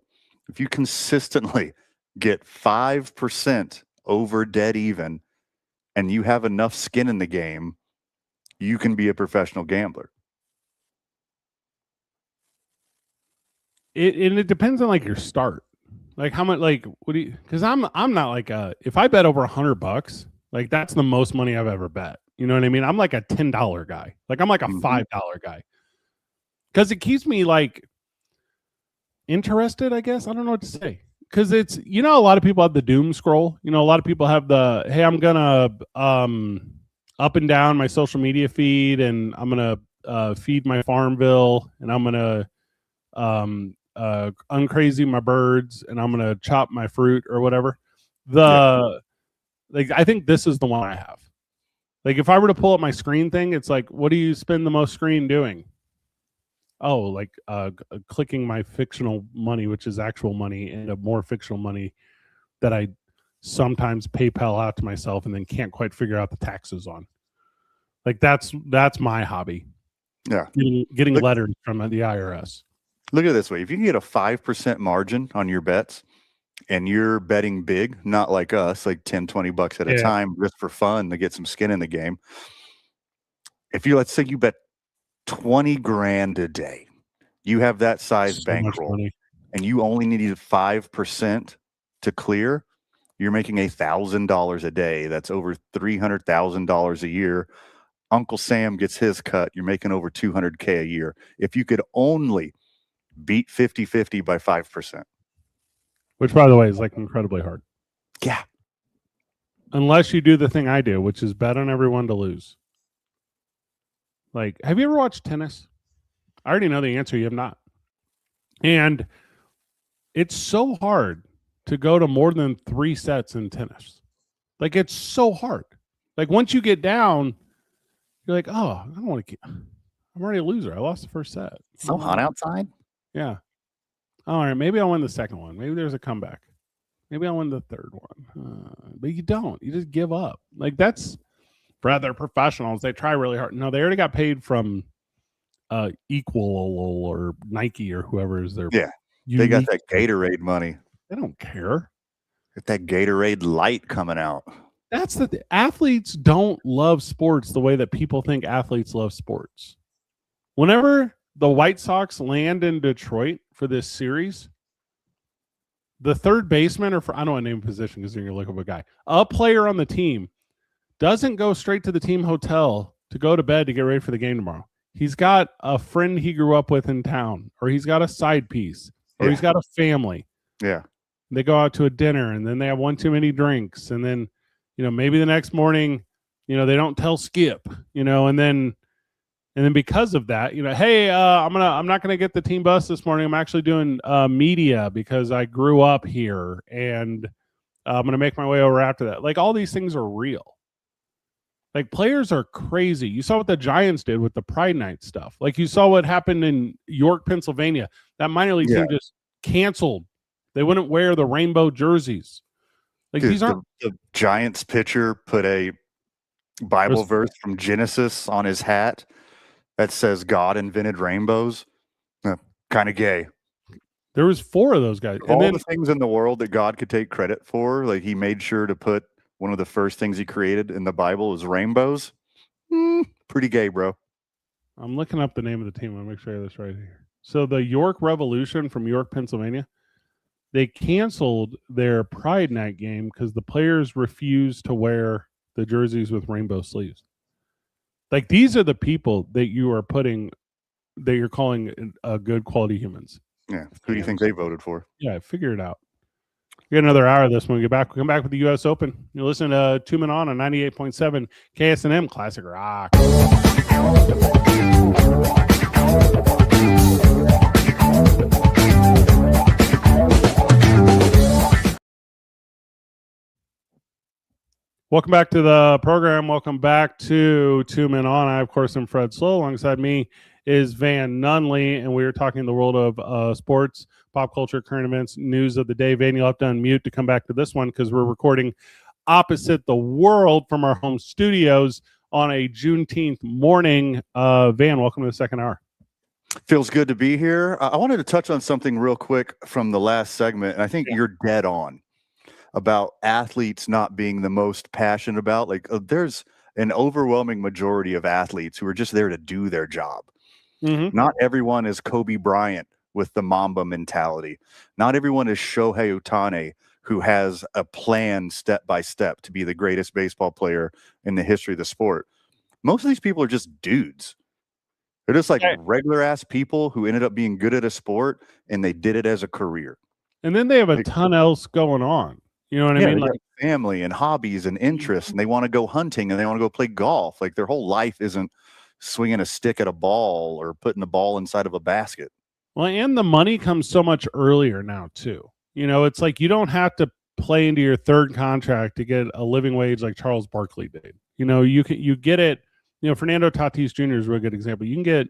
If you consistently get 5% over dead even and you have enough skin in the game, you can be a professional gambler. It depends on like your start. Like how much, like what do you? Because I'm not like if I bet over $100, like that's the most money I've ever bet. You know what I mean? I'm like a $10 guy. Like I'm like a $5 guy. Because it keeps me like interested. I guess I don't know what to say. Because it's a lot of people have the doom scroll. A lot of people have the hey, I'm gonna up and down my social media feed, and I'm gonna feed my Farmville, and I'm gonna uncrazy my birds, and I'm gonna chop my fruit or whatever. Like I think this is the one I have. Like if I were to pull up my screen thing, it's like, what do you spend the most screen doing? Oh, like clicking my fictional money, which is actual money, and a more fictional money that I sometimes PayPal out to myself and then can't quite figure out the taxes on. Like that's my hobby. Yeah, getting letters from the IRS. Look at it this way. If you can get a 5% margin on your bets and you're betting big, not like us, like 10, 20 bucks at a time, just for fun to get some skin in the game. Let's say you bet 20 grand a day, you have that size bankroll and you only needed 5% to clear, you're making $1,000 a day. That's over $300,000 a year. Uncle Sam gets his cut. You're making over $200K a year. If you could only beat 50-50 by 5%. Which, by the way, is like incredibly hard. Yeah. Unless you do the thing I do, which is bet on everyone to lose. Like, have you ever watched tennis? I already know the answer. You have not. And it's so hard to go to more than 3 sets in tennis. Like, it's so hard. Like, once you get down, you're like, oh, I don't want to keep. I'm already a loser. I lost the first set. So hot outside. Yeah. All right. Maybe I'll win the second one. Maybe there's a comeback. Maybe I'll win the third one. But you don't. You just give up. Like that's for other professionals. They try really hard. No, they already got paid from Equal or Nike or whoever is their. Yeah. They got that Gatorade money. They don't care. Get that Gatorade light coming out. That's the athletes don't love sports the way that people think athletes love sports. Whenever the White Sox land in Detroit for this series, the third baseman, or I don't want to name a position because you're going to look up a guy, a player on the team doesn't go straight to the team hotel to go to bed to get ready for the game tomorrow. He's got a friend he grew up with in town, or he's got a side piece, or he's got a family. Yeah. They go out to a dinner, and then they have one too many drinks, and then, maybe the next morning, they don't tell Skip, and then because of that, hey, I'm not gonna get the team bus this morning. I'm actually doing media because I grew up here, and I'm gonna make my way over after that. Like all these things are real. Like players are crazy. You saw what the Giants did with the Pride Night stuff. Like you saw what happened in York, Pennsylvania. That minor league team just canceled. They wouldn't wear the rainbow jerseys. Like dude, these aren't. The Giants pitcher put a Bible verse from Genesis on his hat that says God invented rainbows. Kind of gay. There was 4 of those guys. All the things in the world that God could take credit for, like he made sure to put one of the first things he created in the Bible is rainbows. Pretty gay, bro. I'm looking up the name of the team. I'll make sure I have this right here. So the York Revolution from York, Pennsylvania, they canceled their Pride Night game because the players refused to wear the jerseys with rainbow sleeves. Like these are the people that you're calling good quality humans. Yeah. Who do you think they voted for? Yeah, figure it out. We got another hour of this when we get back. We come back with the U.S. Open. You're listening to 2 Men On 98.7 KSNM Classic Rock. Welcome back to the program. Welcome back to 2 Men On. I, of course, am Fred Slow. Alongside me is Van Nunley, and we were talking the world of sports, pop culture, current events, news of the day. Van, you'll have to unmute to come back to this one because we're recording opposite the world from our home studios on a Juneteenth morning. Van, welcome to the second hour. Feels good to be here. I wanted to touch on something real quick from the last segment, and I think you're dead on about athletes not being the most passionate about. Like, there's an overwhelming majority of athletes who are just there to do their job. Mm-hmm. Not everyone is Kobe Bryant with the Mamba mentality. Not everyone is Shohei Ohtani, who has a plan step by step to be the greatest baseball player in the history of the sport. Most of these people are just dudes. They're just like regular ass people who ended up being good at a sport and they did it as a career. And then they have a ton else going on. You know what I mean? Like family and hobbies and interests, and they want to go hunting and they want to go play golf. Like their whole life isn't swinging a stick at a ball or putting the ball inside of a basket. Well, and the money comes so much earlier now too. You know, it's like you don't have to play into your third contract to get a living wage like Charles Barkley did. You know, you get it. You know, Fernando Tatis Jr. is a real good example. You can get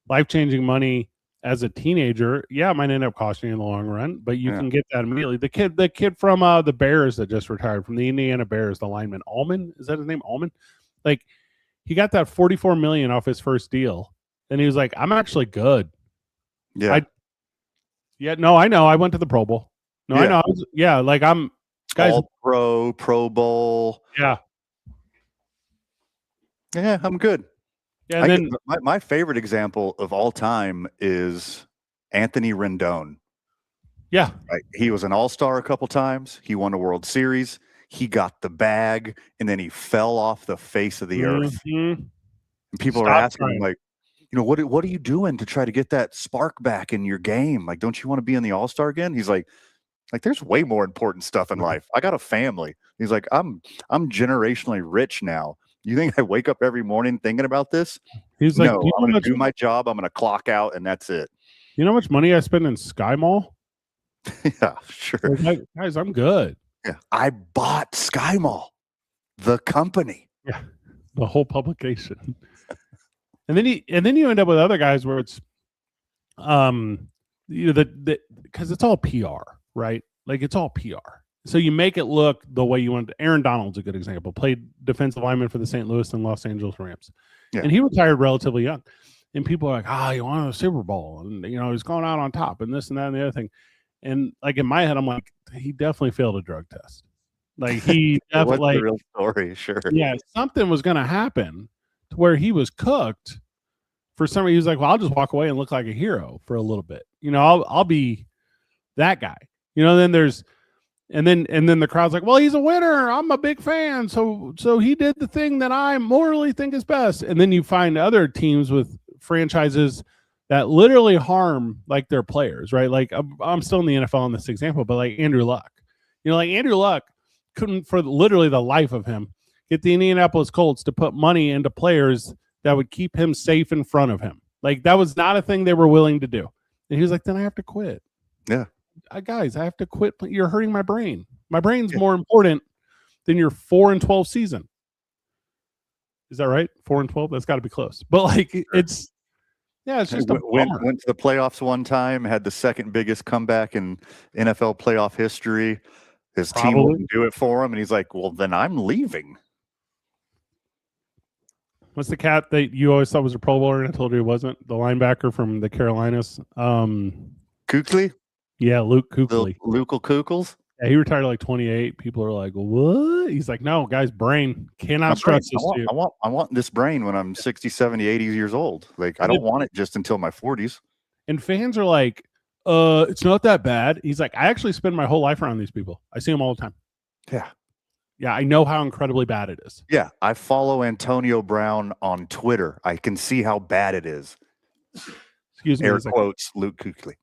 life-changing money as a teenager. Yeah, it might end up costing you in the long run, but you can get that immediately. The kid from the Bears that just retired from the Indiana Bears, the lineman Allman, is that his name? Allman? Like, he got that $44 million off his first deal, and he was like, "I'm actually good." Yeah. No, I know. I went to the Pro Bowl. No, I know. Like I'm guys. All Pro Bowl. Yeah. Yeah, I'm good. Yeah, and then my favorite example of all time is Anthony Rendon. Yeah. Right? He was an all-star a couple times. He won a World Series. He got the bag, and then he fell off the face of the earth. And people are asking him, like, you know, what are you doing to try to get that spark back in your game? Like, don't you want to be in the All-Star again? He's like, there's way more important stuff in life. I got a family. He's like, I'm generationally rich now. You think I wake up every morning thinking about this? He's like, no, I'm going to do my job. I'm going to clock out, and that's it. You know how much money I spend in Sky Mall? Yeah, sure. Like, guys, I'm good. Yeah, I bought Sky Mall, the company. Yeah, the whole publication. And then you end up with other guys where it's, you know, because it's all PR, right? Like it's all PR. So you make it look the way you want it. Aaron Donald's a good example. Played defensive lineman for the St. Louis and Los Angeles Rams. Yeah. And he retired relatively young. And people are like, you won a Super Bowl. And, you know, he's going out on top and this and that and the other thing. And, like, in my head, I'm like, he definitely failed a drug test. Like, he definitely. What's the real story? Sure. Yeah, something was going to happen to where he was cooked. For some reason, he was like, well, I'll just walk away and look like a hero for a little bit. You know, I'll be that guy. You know, then there's. And then the crowd's like, well, he's a winner. I'm a big fan. So he did the thing that I morally think is best. And then you find other teams with franchises that literally harm like their players, right? Like I'm still in the NFL in this example, but like Andrew Luck, you know, like Andrew Luck couldn't for literally the life of him get the Indianapolis Colts to put money into players that would keep him safe in front of him. Like that was not a thing they were willing to do. And he was like, then I have to quit. Yeah. Guys, I have to quit. You're hurting my brain. My brain's more important than your 4-12 season. Is that right? 4-12? That's got to be close. But like, it's just went to the playoffs one time. Had the second biggest comeback in NFL playoff history. His team wouldn't do it for him, and he's like, "Well, then I'm leaving." What's the cat that you always thought was a Pro Bowler and I told you it wasn't? The linebacker from the Carolinas. Kuechly? Yeah, Luke Kuechly. Luke Kuechels? Yeah, he retired at like 28. People are like, what? He's like, no, guys, brain. Cannot stress this to you. I want this brain when I'm 60, 70, 80 years old. Like, I don't want it just until my 40s. And fans are like, it's not that bad. He's like, I actually spend my whole life around these people. I see them all the time. Yeah. Yeah, I know how incredibly bad it is. Yeah, I follow Antonio Brown on Twitter. I can see how bad it is. Excuse me. Air quotes, Luke Kuechly.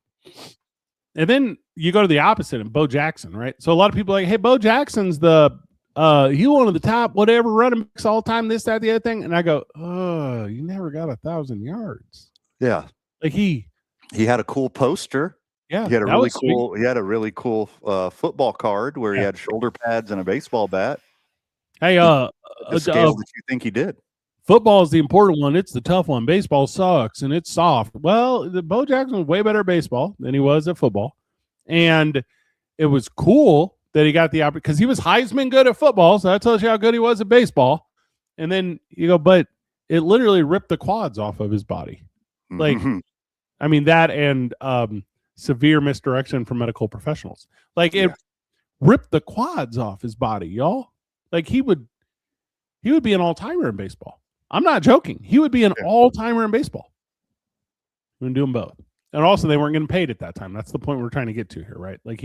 And then you go to the opposite and Bo Jackson, right? So a lot of people are like, hey, Bo Jackson's the he one of the top whatever running backs all time, this, that, the other thing. And I go, oh, you never got 1,000 yards. Yeah. Like he had a cool poster. Yeah. He had a really cool football card where he had shoulder pads and a baseball bat. Hey, the scale that you think he did. Football is the important one. It's the tough one. Baseball sucks and it's soft. Well, Bo Jackson was way better at baseball than he was at football. And it was cool that he got the opportunity because he was Heisman good at football. So that tells you how good he was at baseball. And then you go, but it literally ripped the quads off of his body. Like, I mean, that and severe misdirection from medical professionals. Like, it ripped the quads off his body, y'all. Like, he would be an all-timer in baseball. I'm not joking. He would be an all-timer in baseball. We do them both. And also, they weren't getting paid at that time. That's the point we're trying to get to here, right? Like,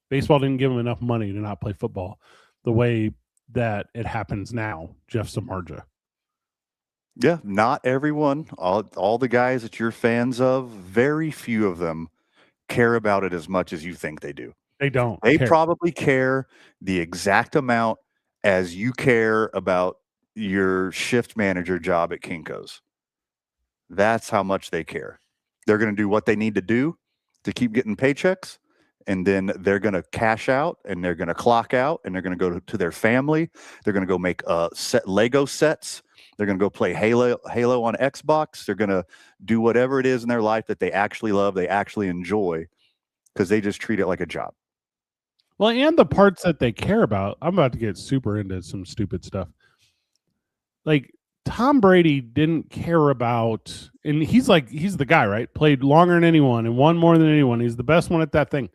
baseball didn't give him enough money to not play football the way that it happens now, Jeff Samardzija. Yeah, not everyone, all the guys that you're fans of, very few of them care about it as much as you think they do. They don't. They probably care the exact amount as you care about your shift manager job at Kinko's. That's how much they care. They're going to do what they need to do to keep getting paychecks, and then they're going to cash out, and they're going to clock out, and they're going to go to their family. They're going to go make Lego sets. They're going to go play Halo on Xbox. They're going to do whatever it is in their life that they actually love, they actually enjoy, because they just treat it like a job. Well, and the parts that they care about, I'm about to get super into some stupid stuff. Like, Tom Brady didn't care about, and he's the guy, right? Played longer than anyone and won more than anyone. He's the best one at that thing.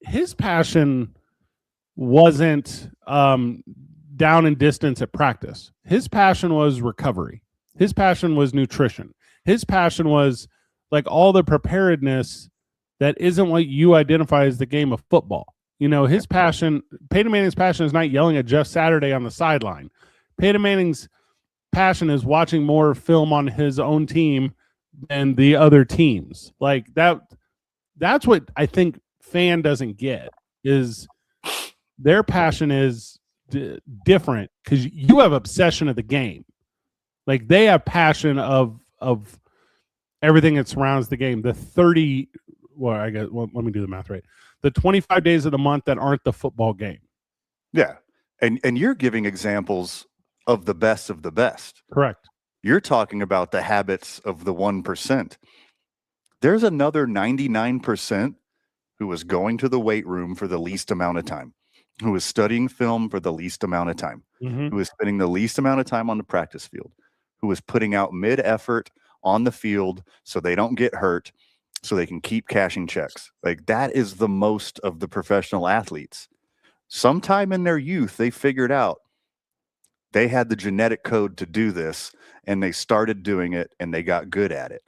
His passion wasn't down in distance at practice. His passion was recovery. His passion was nutrition. His passion was like all the preparedness that isn't what you identify as the game of football. You know, his passion, Peyton Manning's passion is not yelling at Jeff Saturday on the sideline. Peyton Manning's passion is watching more film on his own team than the other teams. Like that's what I think fan doesn't get, is their passion is different, because you have obsession of the game. Like, they have passion of everything that surrounds the game. The 30, well, I guess, well, let me do the math right. The 25 days of the month that aren't the football game. Yeah. And you're giving examples of the best of the best. Correct. You're talking about the habits of the 1%. There's another 99% who is going to the weight room for the least amount of time, who is studying film for the least amount of time, who is spending the least amount of time on the practice field, who is putting out mid-effort on the field so they don't get hurt, so they can keep cashing checks. Like, that is the most of the professional athletes. Sometime in their youth, they figured out they had the genetic code to do this, and they started doing it, and they got good at it.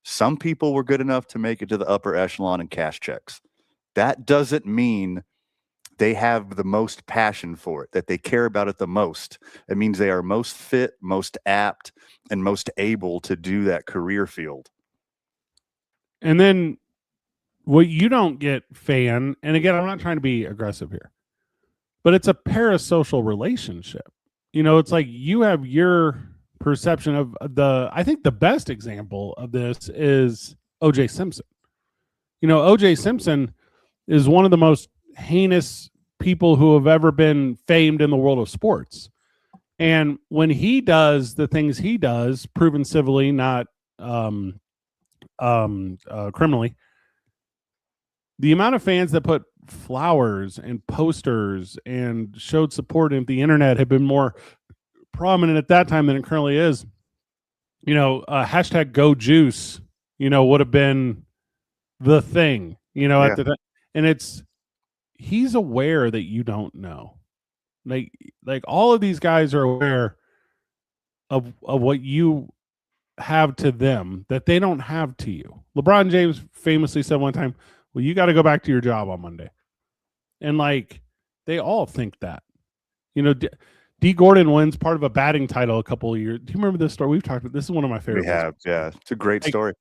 Some people were good enough to make it to the upper echelon and cash checks. That doesn't mean they have the most passion for it, that they care about it the most. It means they are most fit, most apt, and most able to do that career field. And then what you don't get, fan, and again, I'm not trying to be aggressive here, but it's a parasocial relationship. You know, it's like you have your perception of I think the best example of this is O.J. Simpson. You know, O.J. Simpson is one of the most heinous people who have ever been famed in the world of sports. And when he does the things he does, proven civilly, not criminally, the amount of fans that put flowers and posters and showed support if the internet had been more prominent at that time than it currently is, you know, hashtag Go Juice, you know, would have been the thing, you know, at the time. And he's aware that you don't know. Like all of these guys are aware of what you have to them that they don't have to you. LeBron James famously said one time, well, you got to go back to your job on Monday. And like, they all think that, you know, D. Gordon wins part of a batting title a couple of years. Do you remember this story? We've talked about this. Is one of my favorites. We have, yeah. It's a great story.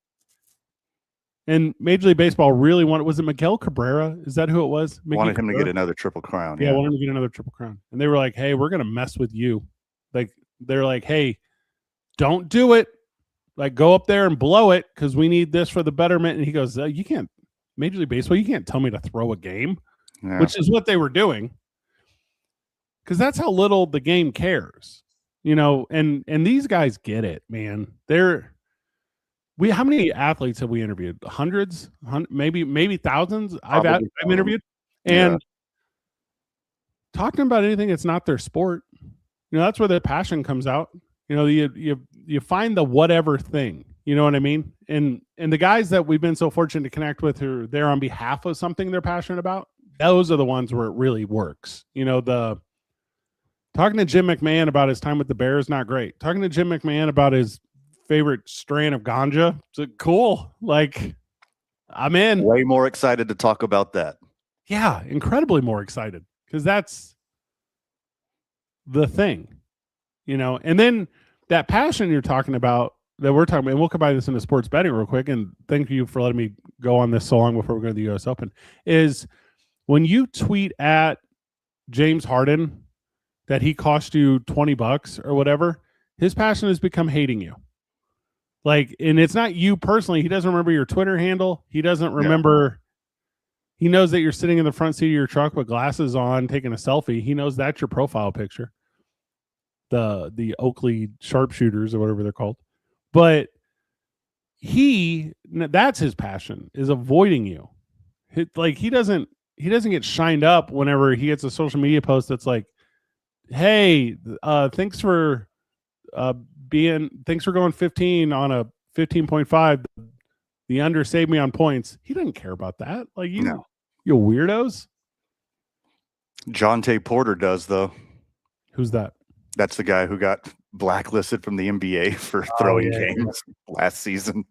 And Major League Baseball really wanted, was it Miguel Cabrera? Is that who it was? Wanted him to get another Triple Crown. Yeah, wanted him to get another Triple Crown. And they were like, hey, we're going to mess with you. Like, they're like, hey, don't do it. Like, go up there and blow it because we need this for the betterment. And he goes, you can't, Major League Baseball, you can't tell me to throw a game, which is what they were doing. Because that's how little the game cares. and these guys get it, man. How many athletes have we interviewed? Hundreds, maybe thousands. I've interviewed, and talking about anything that's not their sport, that's where their passion comes out. You find the whatever thing, you know what I mean? And the guys that we've been so fortunate to connect with who are there on behalf of something they're passionate about, those are the ones where it really works. Talking to Jim McMahon about his time with the Bears, not great. Talking to Jim McMahon about his favorite strain of ganja, it's cool. Like, I'm in. Way more excited to talk about that. Yeah, incredibly more excited, because that's the thing, and then that passion you're talking about that we're talking about, and we'll combine this into sports betting real quick, and thank you for letting me go on this so long before we go to the US Open, is when you tweet at James Harden that he cost you $20 or whatever, his passion has become hating you. Like, and it's not you personally. He doesn't remember your Twitter handle. He doesn't remember. He knows that you're sitting in the front seat of your truck with glasses on, taking a selfie. He knows that's your profile picture. The Oakley sharpshooters or whatever they're called. But that's his passion, is avoiding you. He doesn't get shined up whenever he gets a social media post that's like, hey, thanks for going 15 on a 15.5. The under saved me on points. He doesn't care about that. Like, you weirdos. Jonte Porter does, though. Who's that? That's the guy who got blacklisted from the NBA for throwing games last season.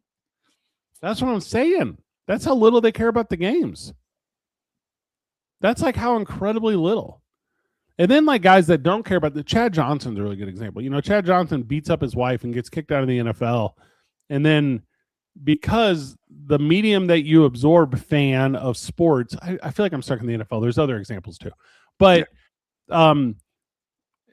That's what I'm saying. That's how little they care about the games. That's like how incredibly little. And then, like, guys that don't care about Chad Johnson's a really good example. Chad Johnson beats up his wife and gets kicked out of the NFL. And then, because the medium that you absorb fan of sports, I feel like I'm stuck in the NFL. There's other examples too. But,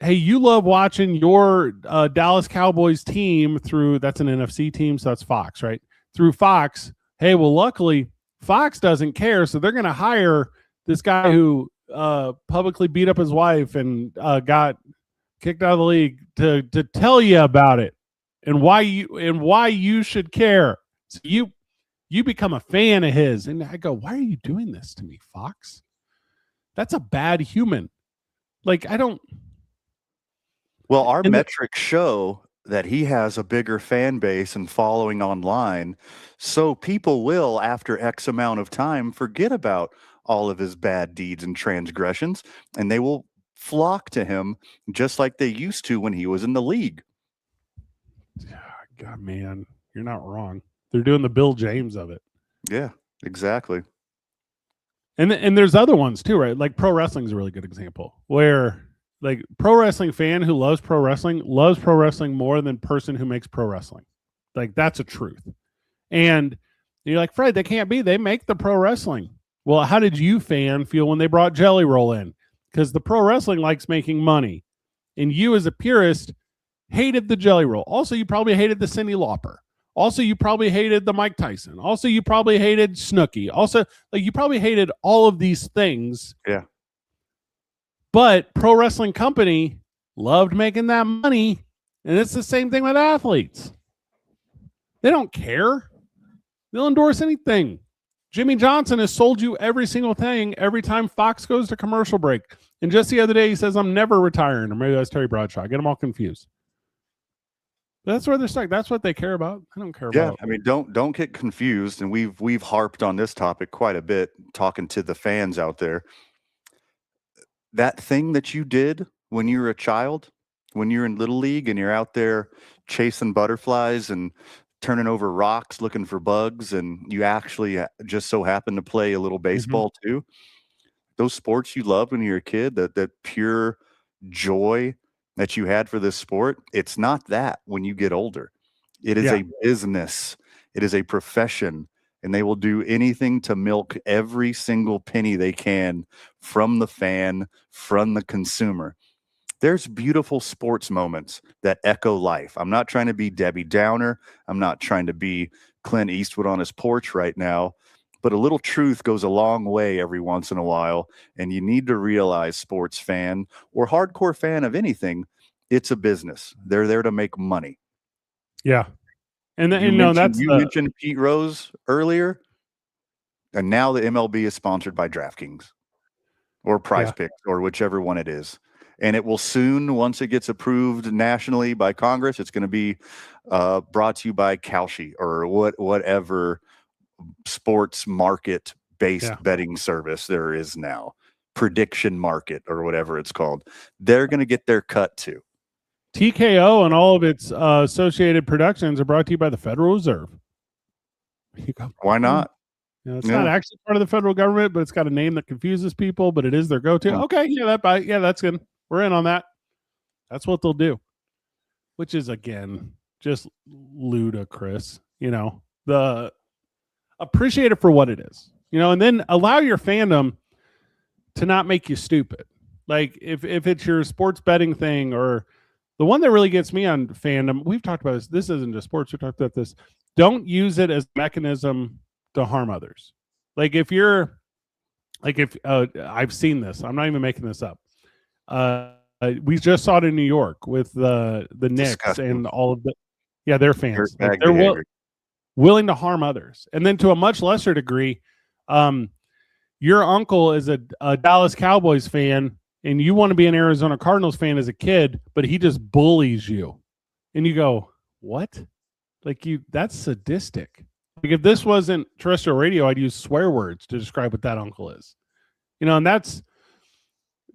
hey, you love watching your Dallas Cowboys team that's an NFC team, so that's Fox, right? Through Fox. Hey, well, luckily, Fox doesn't care, so they're going to hire this guy who publicly beat up his wife and got kicked out of the league to tell you about it and why you should care. So you become a fan of his, and I go, why are you doing this to me, Fox? That's a bad human. Like, I don't. Well, our metrics show that he has a bigger fan base and following online, so people will, after X amount of time, forget about all of his bad deeds and transgressions, and they will flock to him just like they used to when he was in the league. God, man, you're not wrong. They're doing the Bill James of it. Yeah, exactly. And there's other ones too, right? Like pro wrestling is a really good example where, like, pro wrestling fan who loves pro wrestling more than person who makes pro wrestling. Like, that's a truth. And you're like, Fred, they can't be. They make the pro wrestling. Well, how did you fan feel when they brought Jelly Roll in? Because the pro wrestling likes making money. And you, as a purist, hated the Jelly Roll. Also, you probably hated the Cyndi Lauper. Also, you probably hated the Mike Tyson. Also, you probably hated Snooki. Also, like, you probably hated all of these things. Yeah. But pro wrestling company loved making that money. And it's the same thing with athletes. They don't care. They'll endorse anything. Jimmy Johnson has sold you every single thing every time Fox goes to commercial break. And just the other day, he says, I'm never retiring. Or maybe that's Terry Bradshaw. I get them all confused. But that's where they're stuck. That's what they care about. I don't care about. Yeah, I mean, don't get confused. And we've harped on this topic quite a bit, talking to the fans out there. That thing that you did when you were a child, when you're in Little League and you're out there chasing butterflies and turning over rocks looking for bugs, and you actually just so happen to play a little baseball too. Those sports you loved when you were a kid, that pure joy that you had for this sport, it's not that when you get older. It is a business. It is a profession, and they will do anything to milk every single penny they can from the fan, from the consumer. There's beautiful sports moments that echo life. I'm not trying to be Debbie Downer. I'm not trying to be Clint Eastwood on his porch right now. But a little truth goes a long way every once in a while. And you need to realize, sports fan or hardcore fan of anything, It's a business. They're there to make money. Yeah. And You that's mentioned Pete Rose earlier, and now the MLB is sponsored by DraftKings or Prize Picks or whichever one it is. And it will soon, once it gets approved nationally by Congress, it's going to be brought to you by Kalshi or whatever sports market-based betting service there is now, prediction market or whatever it's called. They're going to get their cut too. TKO and all of its associated productions are brought to you by the Federal Reserve. Why not? It's not actually part of the federal government, but it's got a name that confuses people, but it is their go-to. Okay, that's good. We're in on that. That's what they'll do. Which is, again, just ludicrous. Appreciate it for what it is. And then allow your fandom to not make you stupid. Like if it's your sports betting thing, or the one that really gets me on fandom, we've talked about this. This isn't just sports. We talked about this. Don't use it as a mechanism to harm others. Like if I've seen this, I'm not even making this up. We just saw it in New York with the Knicks and all of their fans. Like they're willing to harm others. And then to a much lesser degree, your uncle is a Dallas Cowboys fan and you want to be an Arizona Cardinals fan as a kid, but he just bullies you. And you go, what? Like that's sadistic. Like if this wasn't terrestrial radio, I'd use swear words to describe what that uncle is. And that's,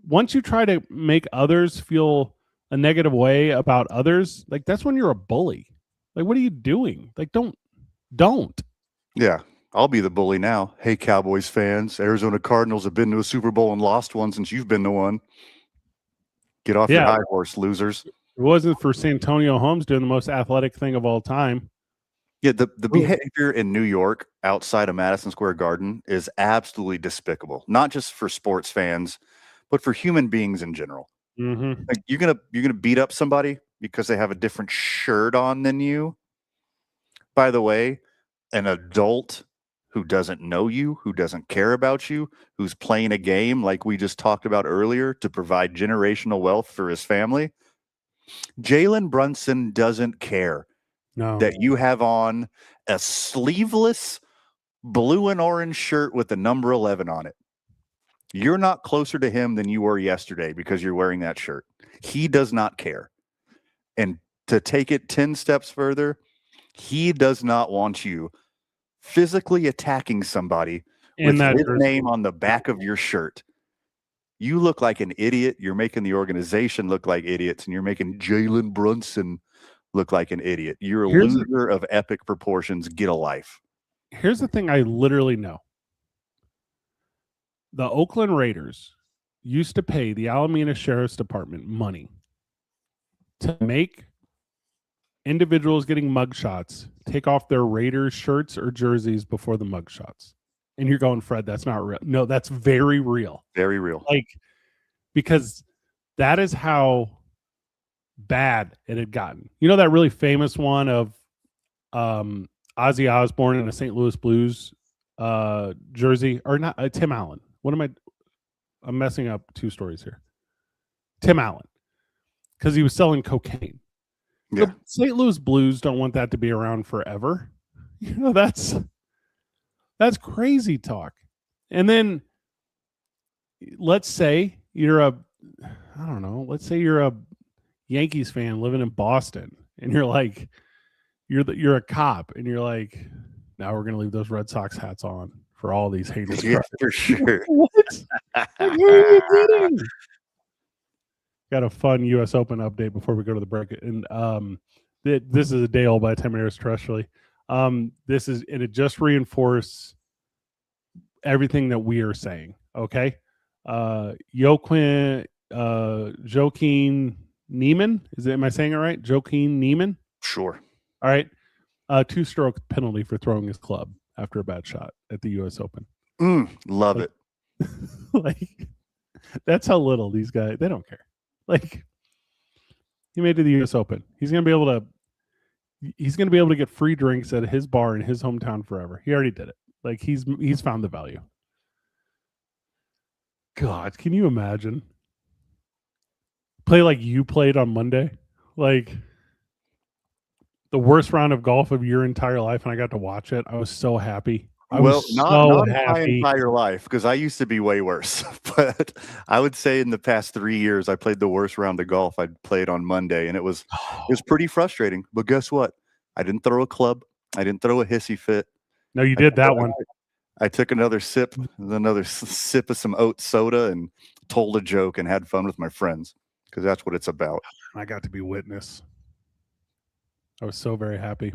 once you try to make others feel a negative way about others, like that's when you're a bully. Like, what are you doing? Like, don't. Yeah, I'll be the bully now. Hey, Cowboys fans, Arizona Cardinals have been to a Super Bowl and lost one since you've been to one. Get off your high horse, losers. It wasn't for Santonio Holmes doing the most athletic thing of all time. Yeah, the behavior in New York outside of Madison Square Garden is absolutely despicable. Not just for sports fans, but for human beings in general. Mm-hmm. Like you're gonna beat up somebody because they have a different shirt on than you. By the way, an adult who doesn't know you, who doesn't care about you, who's playing a game like we just talked about earlier to provide generational wealth for his family. Jalen Brunson doesn't care that you have on a sleeveless blue and orange shirt with the number 11 on it. You're not closer to him than you were yesterday because you're wearing that shirt. He does not care. And to take it 10 steps further, he does not want you physically attacking somebody with his name on the back of your shirt. You look like an idiot. You're making the organization look like idiots, and you're making Jalen Brunson look like an idiot. You're a loser of epic proportions. Get a life. Here's the thing I literally know. The Oakland Raiders used to pay the Alameda Sheriff's Department money to make individuals getting mugshots take off their Raiders shirts or jerseys before the mugshots. And you're going, Fred, that's not real. No, that's very real. Very real. Like, because that is how bad it had gotten. You know that really famous one of Ozzy Osbourne in a St. Louis Blues jersey, or not? Tim Allen. I'm messing up two stories here. Tim Allen, because he was selling cocaine. Yeah. The St. Louis Blues don't want that to be around forever. That's crazy talk. And then let's say you're a Yankees fan living in Boston, and you're like, you're a cop, and you're like, now we're gonna leave those Red Sox hats on for all these heinous crimes. For sure. What? Like, what are you doing? Got a fun U.S. Open update before we go to the break, and this is a day old by the time it airs terrestrially. It just reinforced everything that we are saying. Okay, Joaquin Niemann, am I saying it right? Joaquin Niemann. Sure. All right. 2-stroke penalty for throwing his club after a bad shot at the U.S. Open. Love it. Like, that's how little these guys, they don't care. Like, he made it to the U.S. Open. He's gonna be able to get free drinks at his bar in his hometown forever. He already did it. Like, he's found the value. God, can you imagine? Play like you played on Monday, like the worst round of golf of your entire life, and I got to watch it. I was so happy. I Well, was not so of my happy. entire life, because I used to be way worse. But I would say in the past 3 years, I played the worst round of golf I'd played on Monday, and it was pretty frustrating. But guess what? I didn't throw a club. I didn't throw a hissy fit. No, you I did took that one. I took another sip of some oat soda and told a joke and had fun with my friends, because that's what it's about. I got to be witness. I was so very happy.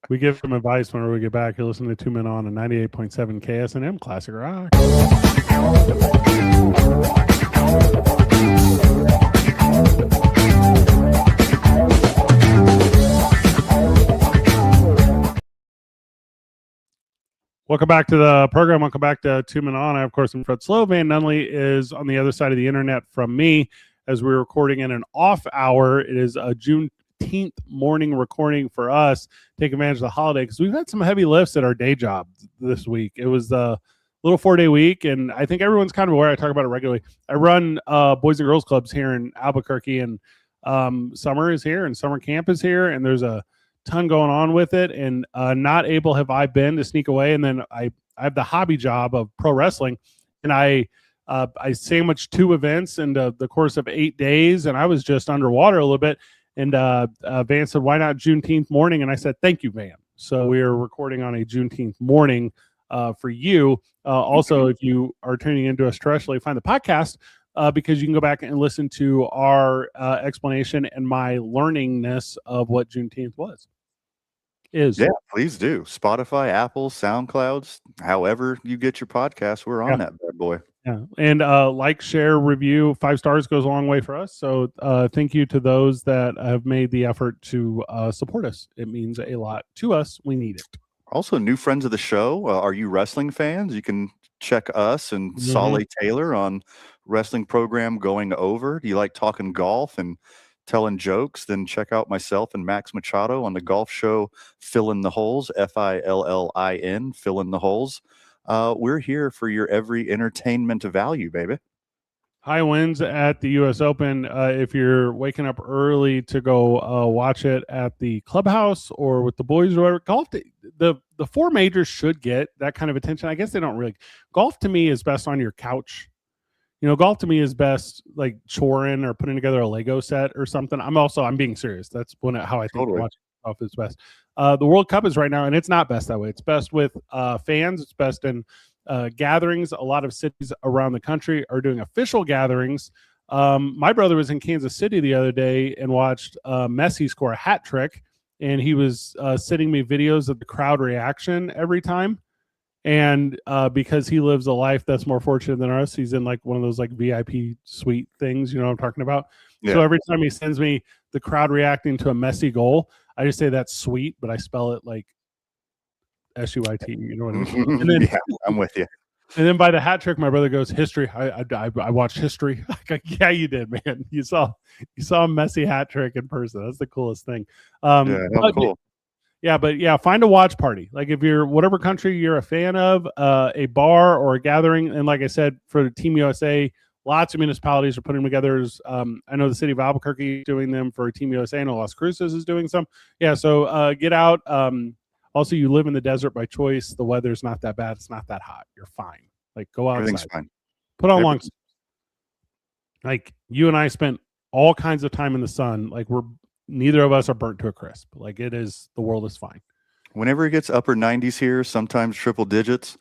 We give him advice whenever we get back. You're listening to 2 Men On 98.7 KSNM Classic Rock. Welcome back to the program. Welcome back to 2 Men On. I, of course, am Fred Slow. Van Nunley is on the other side of the internet from me as we're recording in an off hour. It is a Juneteenth morning recording for us. Take advantage of the holiday because we've had some heavy lifts at our day job this week. It was a little 4-day week, and I think everyone's kind of aware. I talk about it regularly. I run boys and girls clubs here in Albuquerque, and summer is here, and summer camp is here, and there's a ton going on with it, and not able have I been to sneak away. And then I have the hobby job of pro wrestling, and I sandwiched 2 events in the course of 8 days, and I was just underwater a little bit. And Van said, "Why not Juneteenth morning?" And I said, "Thank you, Van." So we are recording on a Juneteenth morning for you. Also, if you are tuning into us terrestrially, find the podcast. Because you can go back and listen to our explanation and my learningness of what Juneteenth is. Yeah, please do. Spotify, Apple, SoundClouds, however you get your podcast, we're on that bad boy. Yeah. And like, share, review. 5 stars goes a long way for us. So thank you to those that have made the effort to support us. It means a lot to us. We need it. Also, new friends of the show. Are you wrestling fans? You can check us and Solly Taylor on wrestling program Going Over. Do you like talking golf and telling jokes? Then check out myself and Max Machado on the golf show Fill in the Holes, FILLIN, Fill in the Holes. We're here for your every entertainment value, baby. High winds at the U.S. Open. If you're waking up early to go watch it at the clubhouse or with the boys or whatever, golf, the 4 majors should get that kind of attention. I guess they don't really. Golf to me is best on your couch. You know, golf to me is best like choring or putting together a Lego set or something. I'm being serious. That's how I think watching golf is best. The World Cup is right now, and it's not best that way. It's best with fans. It's best in gatherings. A lot of cities around the country are doing official gatherings. My brother was in Kansas City the other day and watched Messi score a hat trick, and he was sending me videos of the crowd reaction every time. And because he lives a life that's more fortunate than us, he's in like one of those like VIP suite things, you know what I'm talking about? Yeah. So every time he sends me the crowd reacting to a Messi goal, I just say that's sweet, but I spell it like SUIT, you know what I mean? And then, yeah, I'm with you. And then by the hat trick, my brother goes, "History." I watched History. Yeah, you did, man. You saw a Messi hat trick in person. That's the coolest thing. That's cool. Yeah, but yeah, find a watch party. Like if you're whatever country you're a fan of, a bar or a gathering. And like I said, for Team USA, lots of municipalities are putting together. I know the city of Albuquerque is doing them for Team USA. I know Las Cruces is doing some. Yeah, so get out. Also, you live in the desert by choice. The weather's not that bad. It's not that hot. You're fine. Like go outside. Everything's fine. Put on long. Like you and I spent all kinds of time in the sun. Like neither of us are burnt to a crisp. Like the world is fine. Whenever it gets upper 90s here, sometimes triple digits,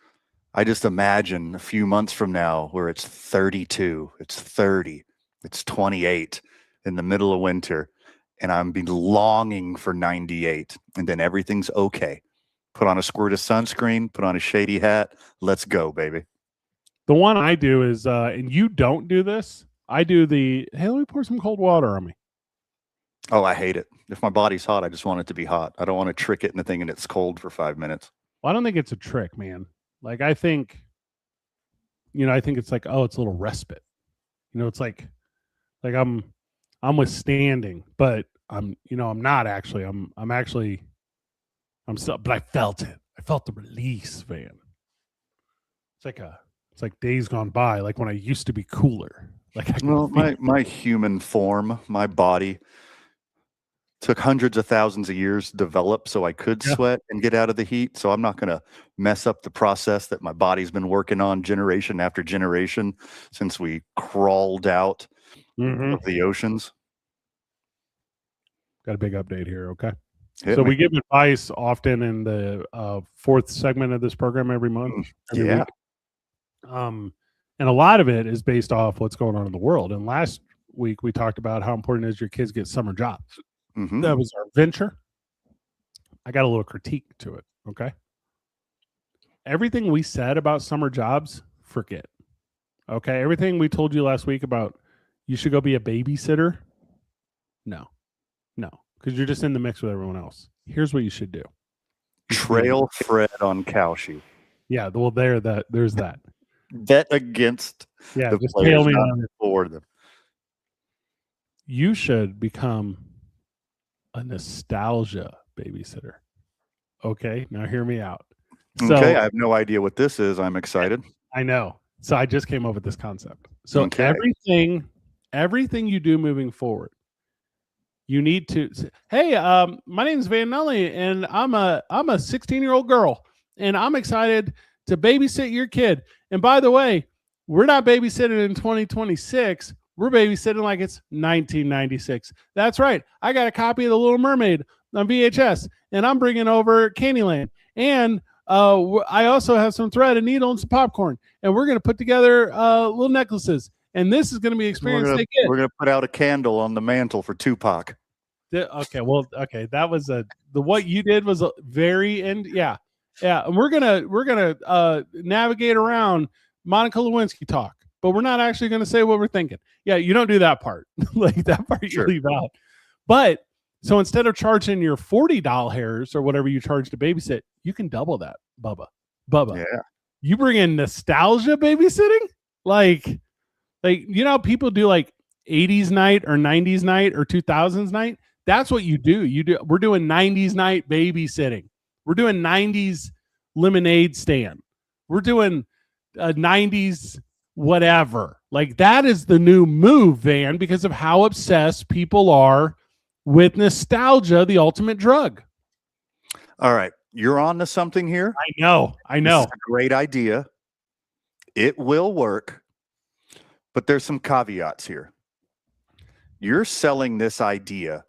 I just imagine a few months from now where it's 32, it's 30, it's 28 in the middle of winter, and I'm be longing for 98, and then everything's okay. Put on a squirt of sunscreen, put on a shady hat. Let's go, baby. The one I do is, and you don't do this, I do hey, let me pour some cold water on me. Oh, I hate it. If my body's hot, I just want it to be hot. I don't want to trick it into thinking it's cold for 5 minutes. Well, I don't think it's a trick, man. Like, I think it's like, oh, it's a little respite. You know, it's like I'm withstanding, but I'm not actually. But I felt it. I felt the release, man. It's like days gone by, like when I used to be cooler. Like I Well, can feel my human form, my body took hundreds of thousands of years to develop so I could yeah. sweat and get out of the heat. So I'm not going to mess up the process that my body's been working on generation after generation since we crawled out of the oceans. Got a big update here. Okay. Hit So me. we give advice often in the fourth segment of this program every month, every Yeah. week. And a lot of it is based off what's going on in the world. And last week we talked about how important it is your kids get summer jobs. Mhm. That was our venture. I got a little critique to it. Okay. Everything we said about summer jobs, forget. Okay. Everything we told you last week about you should go be a babysitter. No, because you're just in the mix with everyone else. Here's what you should do. You should be a- Trail Fred on Cowshoe. Yeah. Well, there's that. Bet against Yeah. the Just players, tail me not on it. for them. You should become a nostalgia babysitter. Okay. Now hear me out. So Okay, I have no idea what this is. I'm excited. I know. So I just came up with this concept. So Okay. everything you do moving forward, you need to say, hey, my name's Van Nully, and I'm a 16-year-old girl, and I'm excited to babysit your kid. And by the way, we're not babysitting in 2026. We're babysitting like it's 1996. That's right. I got a copy of The Little Mermaid on VHS, and I'm bringing over Candyland. And I also have some thread and needle and some popcorn, and we're going to put together little necklaces. And this is going to be experience they get. We're gonna put out a candle on the mantle for Tupac. Okay, well, okay, that was what you did was a very end. Yeah, and we're gonna navigate around Monica Lewinsky talk, but we're not actually gonna say what we're thinking. Yeah, you don't do that part. Like that part Sure. you leave out. But so instead of charging your $40 or whatever you charge to babysit, you can double that, Bubba. Yeah. You bring in nostalgia babysitting, like you know, people do like 80s night or 90s night or 2000s night. That's what you do. We're doing 90s night babysitting. We're doing 90s lemonade stand. We're doing 90s whatever. Like that is the new move, Van, because of how obsessed people are with nostalgia, the ultimate drug. All right. You're on to something here. I know. This is a great idea. It will work, but there's some caveats here. You're selling this idea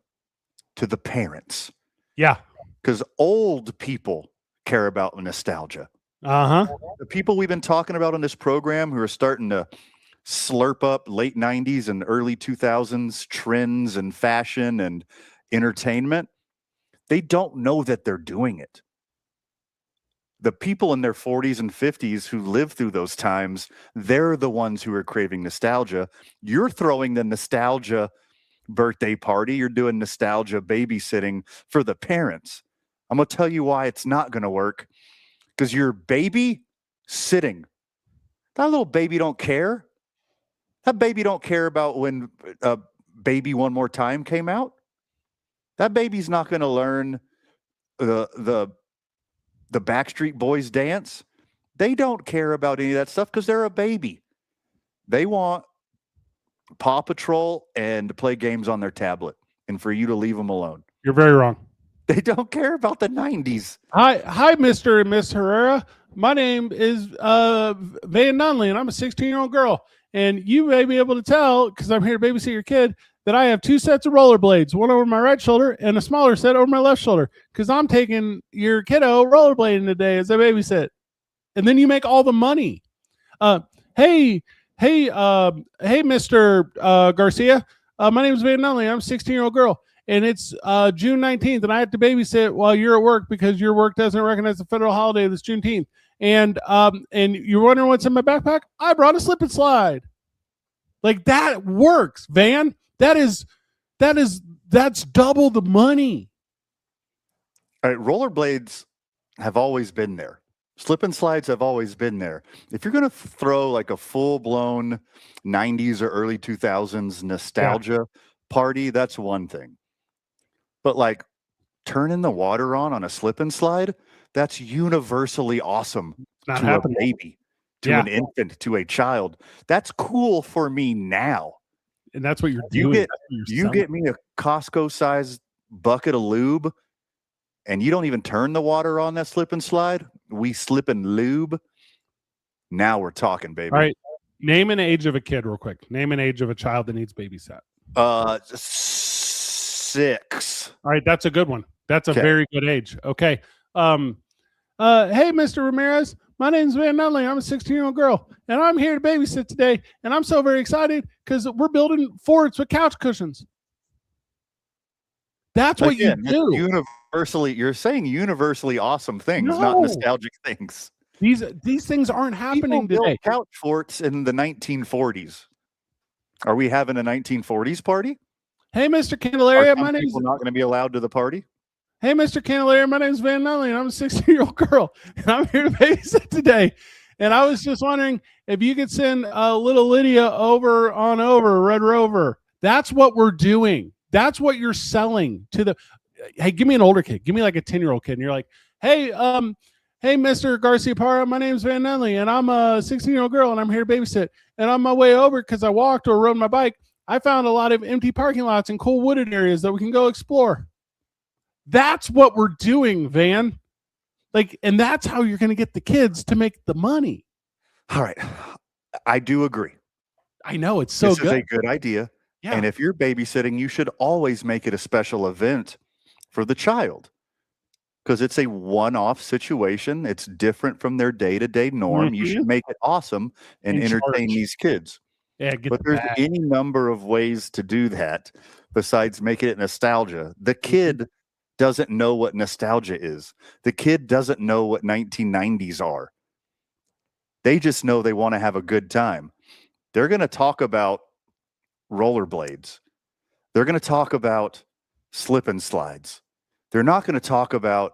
to the parents. Yeah. Because old people care about nostalgia. Uh-huh. The people we've been talking about on this program who are starting to slurp up late 90s and early 2000s trends and fashion and entertainment, they don't know that they're doing it. The people in their 40s and 50s who lived through those times, they're the ones who are craving nostalgia. You're throwing the nostalgia birthday party. You're doing nostalgia babysitting for the parents. I'm going to tell you why it's not going to work. Because your baby sitting, that little baby don't care. That baby don't care about when Baby One More Time came out. That baby's not going to learn the Backstreet Boys dance. They don't care about any of that stuff because they're a baby. They want Paw Patrol and to play games on their tablet and for you to leave them alone. You're very wrong. They don't care about the 90s. Hi, Mr. and Miss Herrera. My name is Van Nunley, and I'm a 16-year-old girl. And you may be able to tell, because I'm here to babysit your kid, that I have two sets of rollerblades, one over my right shoulder and a smaller set over my left shoulder, because I'm taking your kiddo rollerblading today as a babysit. And then you make all the money. Hey, Mr. Garcia. My name is Van Nunley. I'm a 16-year-old girl. And it's June 19th, and I have to babysit while you're at work because your work doesn't recognize the federal holiday that's Juneteenth. And you're wondering what's in my backpack? I brought a slip and slide. Like that works, Van. That's double the money. All right, rollerblades have always been there. Slip and slides have always been there. If you're going to throw like a full-blown 90s or early 2000s nostalgia party, that's one thing. But like turning the water on a slip and slide, that's universally awesome Not to happening. a baby. to an infant, to a child. That's cool for me now. And that's what you're doing. You get me a Costco-sized bucket of lube, and you don't even turn the water on that slip and slide. We slip and lube. Now we're talking, baby. All right. Name an age of a kid real quick. Name an age of a child that needs babysat. 6. All right. That's a good one. That's a very good age. Okay. Hey, Mr. Ramirez, my name's Van Nunley. I'm a 16-year-old girl, and I'm here to babysit today. And I'm so very excited because we're building forts with couch cushions. That's what you do. Universally, you're saying universally awesome things, not nostalgic things. These things aren't happening today. Couch forts in the 1940s. Are we having a 1940s party? Hey, Mr. Candelaria, my name's not going to be allowed to the party. Hey, Mr. Candelaria, my name's Van Nunley, and I'm a 16-year-old girl, and I'm here to babysit today. And I was just wondering if you could send little Lydia over Red Rover. That's what we're doing. That's what you're selling to the. Hey, give me an older kid. Give me like a 10-year-old kid, and you're like, hey, Mr. Garcia Parra, my name's Van Nunley, and I'm a 16-year-old girl, and I'm here to babysit. And on my way over, because I walked or rode my bike, I found a lot of empty parking lots and cool wooded areas that we can go explore. That's what we're doing, Van. Like, and that's how you're going to get the kids to make the money. All right. I do agree. I know, it's so good. This is a good idea. Yeah. And if you're babysitting, you should always make it a special event for the child, because it's a one-off situation. It's different from their day-to-day norm. Mm-hmm. You should make it awesome and entertain these kids. Yeah, but there's any number of ways to do that besides making it nostalgia. The kid doesn't know what nostalgia is. The kid doesn't know what 1990s are. They just know they want to have a good time. They're going to talk about rollerblades. They're going to talk about slip and slides. They're not going to talk about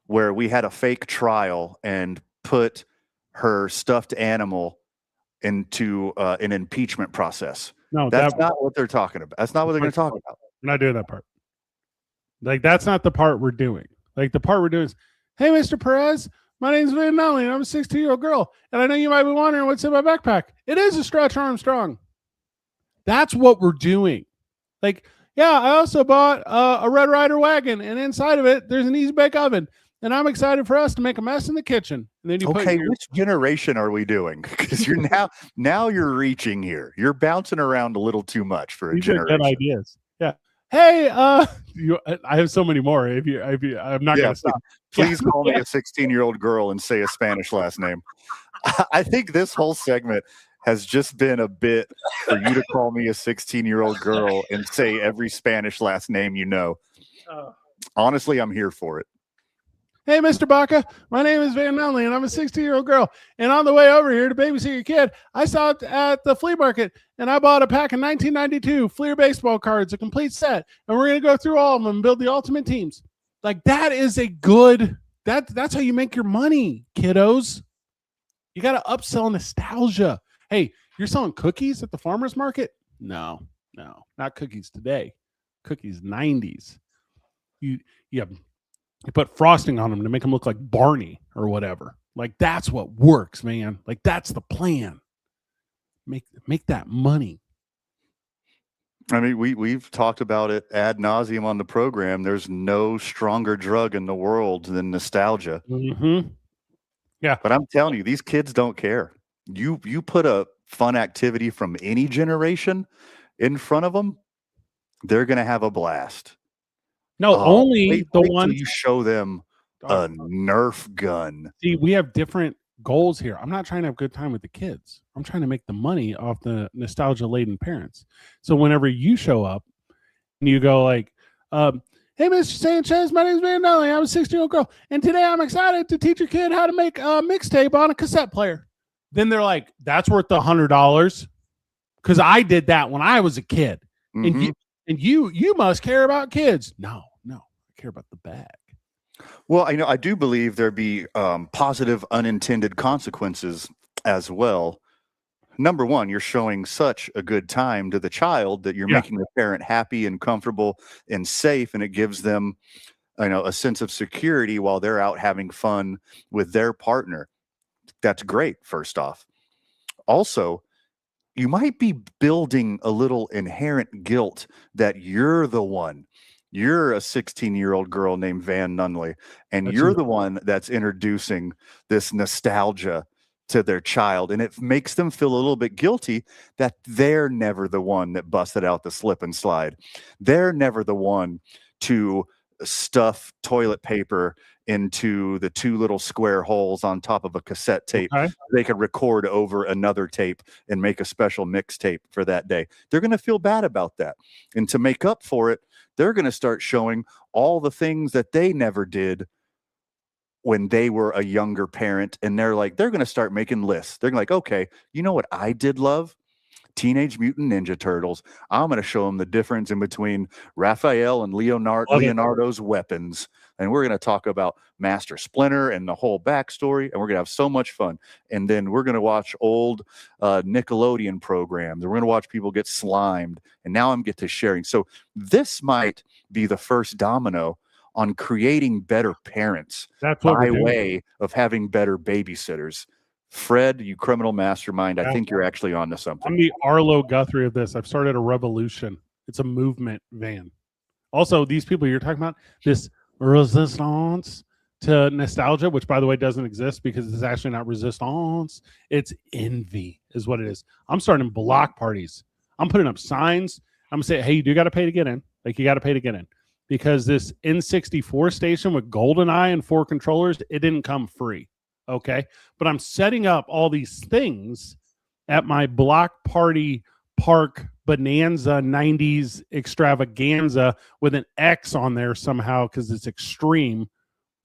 where we had a fake trial and put her stuffed animal into an impeachment process. No, that's not what they're talking about. That's not what they're going to talk about. We're not doing that part. Like, that's not the part we're doing. Like, the part we're doing is, hey, Mr. Perez, my name's Van Nunley, and I'm a 16-year-old girl, and I know you might be wondering what's in my backpack. It is a Stretch Armstrong. That's what we're doing. Like, yeah, I also bought a Red Ryder wagon, and inside of it, there's an easy bake oven, and I'm excited for us to make a mess in the kitchen. And then which generation are we doing? Because you're now you're reaching here. You're bouncing around a little too much for a generation. Good ideas. Yeah. Hey, I have so many more. I'm not going to stop. Please call me a 16-year-old girl and say a Spanish last name. I think this whole segment has just been a bit for you to call me a 16-year-old girl and say every Spanish last name you know. Honestly, I'm here for it. Hey, Mr. Baca, my name is Van Nunley, and I'm a 16-year-old girl. And on the way over here to babysit your kid, I stopped at the flea market, and I bought a pack of 1992 Fleer baseball cards, a complete set. And we're going to go through all of them and build the ultimate teams. Like, that is a good – that's how you make your money, kiddos. You got to upsell nostalgia. Hey, you're selling cookies at the farmer's market? No, not cookies today. Cookies 90s. You put frosting on them to make them look like Barney or whatever. Like, that's what works, man. Like, that's the plan. Make that money. I mean, we've talked about it ad nauseum on the program. There's no stronger drug in the world than nostalgia. Mm-hmm. Yeah. But I'm telling you, these kids don't care. You put a fun activity from any generation in front of them, they're going to have a blast. No, only wait the one you show them a Nerf gun. See, we have different goals here. I'm not trying to have a good time with the kids. I'm trying to make the money off the nostalgia-laden parents. So whenever you show up and you go like, hey, Mr. Sanchez, my name's Van Nunley. I'm a 16-year-old girl. And today I'm excited to teach your kid how to make a mixtape on a cassette player. Then they're like, that's worth the $100 because I did that when I was a kid. Mm-hmm. And you must care about kids. No, I care about the bag. Well, I do believe there'd be positive unintended consequences as well. Number one, you're showing such a good time to the child that you're making the parent happy and comfortable and safe, and it gives them, a sense of security while they're out having fun with their partner. That's great, first off. Also, you might be building a little inherent guilt that you're the one. You're a 16-year-old girl named Van Nunley, and That's you're the one that's introducing this nostalgia to their child. And it makes them feel a little bit guilty that they're never the one that busted out the slip and slide. They're never the one to stuff toilet paper into the two little square holes on top of a cassette tape. okay. They could record over another tape and make a special mixtape for that day. They're going to feel bad about that. And to make up for it, they're going to start showing all the things that they never did when they were a younger parent. And they're going to start making lists. They're like, okay, you know what I did love? Teenage Mutant Ninja Turtles. I'm going to show them the difference in between Raphael and Leonardo's weapons. And we're going to talk about Master Splinter and the whole backstory. And we're going to have so much fun. And then we're going to watch old Nickelodeon programs. And we're going to watch people get slimed. And now I'm get to sharing. So this might be the first domino on creating better parents by way of having better babysitters. Fred, you criminal mastermind, I think you're actually onto something. I'm the Arlo Guthrie of this. I've started a revolution. It's a movement, Van. Also, these people you're talking about, this resistance to nostalgia, which, by the way, doesn't exist because it's actually not resistance. It's envy is what it is. I'm starting block parties. I'm putting up signs. I'm saying, hey, you do got to pay to get in. Like, you got to pay to get in. Because this N64 station with GoldenEye and 4 controllers, it didn't come free. Okay. But I'm setting up all these things at my block party park bonanza 90s extravaganza with an X on there somehow because it's extreme.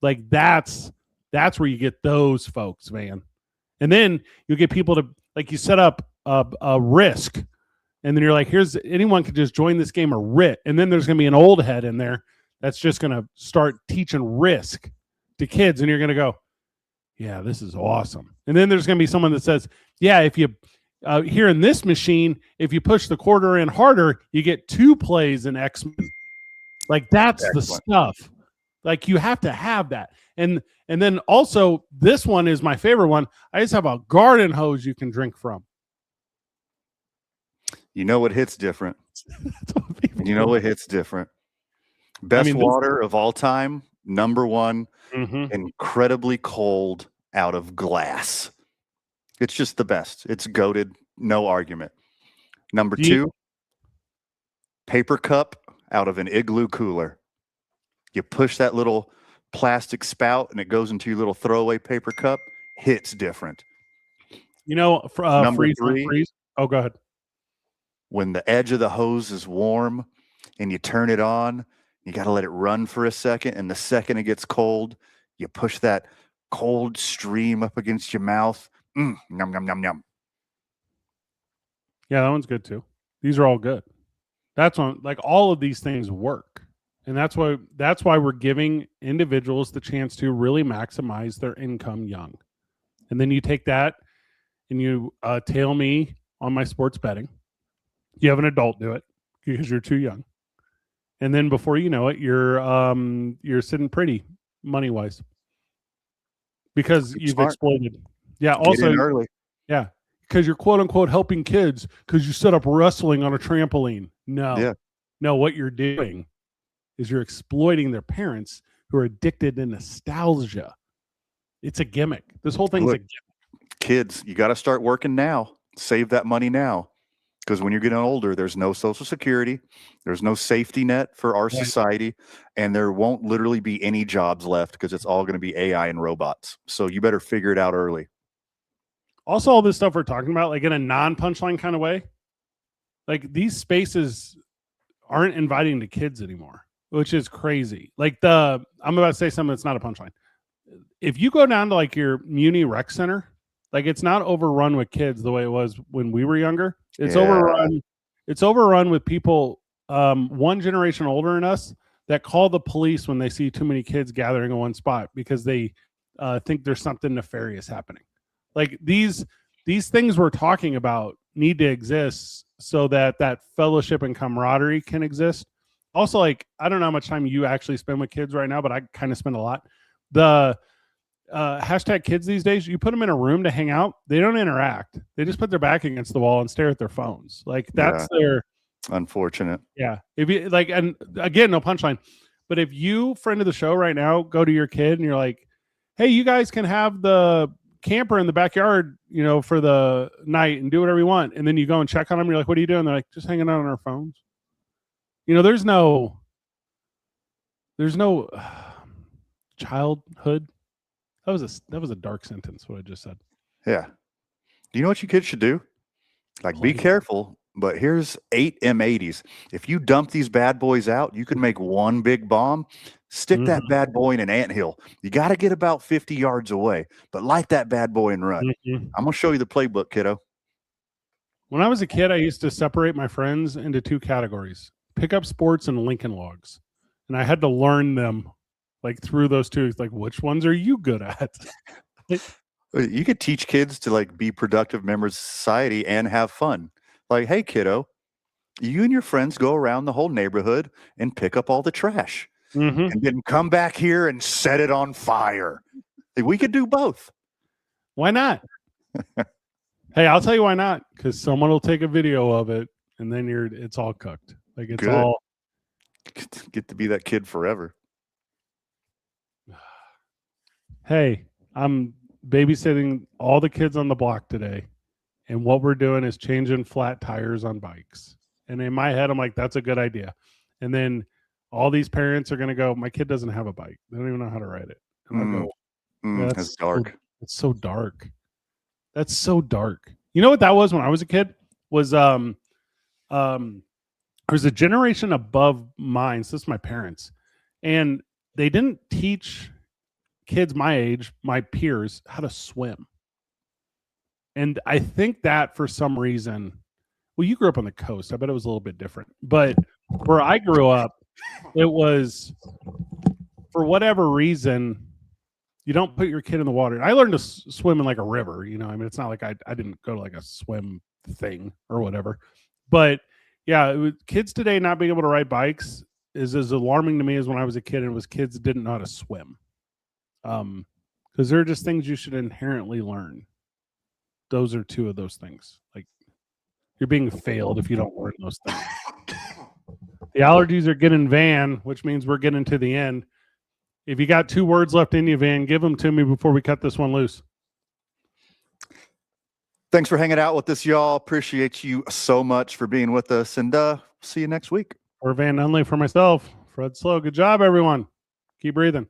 Like that's where you get those folks, man. And then you get people to, like, you set up a Risk, and then you're like, here's, anyone can just join this game or RIT. And then there's going to be an old head in there that's just going to start teaching Risk to kids. And you're going to go, yeah, this is awesome. And then there's going to be someone that says, yeah, if you, here in this machine, if you push the quarter in harder, you get 2 plays in X-Men. Like, that's the stuff. Like, you have to have that. And then also, this one is my favorite one. I just have a garden hose you can drink from. You know what hits different? You know what hits different? Best water of all time, number 1, incredibly cold out of glass. It's just the best. It's goated, no argument. Number 2, paper cup out of an Igloo cooler. You push that little plastic spout and it goes into your little throwaway paper cup. Hits different. You know, number 3. Oh, go ahead. When the edge of the hose is warm and you turn it on, you got to let it run for a second. And the second it gets cold, you push that cold stream up against your mouth. Yum, yum, yum, yum. Yeah, that one's good too. These are all good. That's one, like, all of these things work. And that's why we're giving individuals the chance to really maximize their income young. And then you take that and you tail me on my sports betting. You have an adult do it because you're too young. And then before you know it, you're sitting pretty money-wise. Because you've exploited. Yeah, also early. Yeah. Because you're quote unquote helping kids because you set up wrestling on a trampoline. No. Yeah. No, what you're doing is you're exploiting their parents who are addicted to nostalgia. It's a gimmick. This whole thing's a gimmick. Kids, you got to start working now. Save that money now. Because when you're getting older, there's no Social Security, there's no safety net for our society, and there won't literally be any jobs left because it's all going to be AI and robots. So you better figure it out early. Also, all this stuff we're talking about, like in a non-punchline kind of way, like these spaces aren't inviting the kids anymore, which is crazy. Like I'm about to say something that's not a punchline. If you go down to like your Muni Rec Center, like it's not overrun with kids the way it was when we were younger. It's overrun. It's overrun with people one generation older than us that call the police when they see too many kids gathering in one spot because they think there's something nefarious happening. Like these things we're talking about need to exist so that fellowship and camaraderie can exist. Also, like, I don't know how much time you actually spend with kids right now, but I kind of spend a lot. hashtag kids these days, you put them in a room to hang out, they don't interact. They just put their back against the wall and stare at their phones. Like that's their unfortunate. Yeah. If you like, and again, no punchline, but if you, friend of the show right now, go to your kid and you're like, hey, you guys can have the camper in the backyard, you know, for the night and do whatever you want. And then you go and check on them. You're like, what are you doing? They're like, just hanging out on our phones. You know, there's no childhood. That was a dark sentence, what I just said. Yeah. Do you know what you kids should do? Like, be careful, but here's 8 M80s. If you dump these bad boys out, you can make one big bomb. Stick that bad boy in an anthill. You got to get about 50 yards away, but light that bad boy and run. I'm going to show you the playbook, kiddo. When I was a kid, I used to separate my friends into 2 categories, pickup sports and Lincoln Logs. And I had to learn them like through those 2, like, which ones are you good at? You could teach kids to like be productive members of society and have fun. Like, hey, kiddo, you and your friends go around the whole neighborhood and pick up all the trash and then come back here and set it on fire. We could do both. Why not? Hey, I'll tell you why not. Because someone will take a video of it and then it's all cooked. Like it's Good. all Get to be that kid forever. Hey, I'm babysitting all the kids on the block today. And what we're doing is changing flat tires on bikes. And in my head, I'm like, that's a good idea. And then all these parents are going to go, my kid doesn't have a bike. They don't even know how to ride it. I'm like, that's dark. It's so dark. That's so dark. You know what that was when I was a kid? Was there was a generation above mine. So this is my parents. And they didn't teach kids my age, my peers, how to swim. And I think that for some reason, well, you grew up on the coast. I bet it was a little bit different. But where I grew up, it was, for whatever reason, you don't put your kid in the water. I learned to swim in like a river. You know, I mean, it's not like I didn't go to like a swim thing or whatever. But yeah, kids today not being able to ride bikes is as alarming to me as when I was a kid and it was kids that didn't know how to swim. Because they're just things you should inherently learn. Those are 2 of those things. Like, you're being failed if you don't learn those things. The allergies are getting Van, which means we're getting to the end. If you got 2 words left in you, Van, give them to me before we cut this one loose. Thanks for hanging out with us, y'all. Appreciate you so much for being with us, and see you next week. For Van Nunley, for myself, Fred Slow. Good job, everyone. Keep breathing.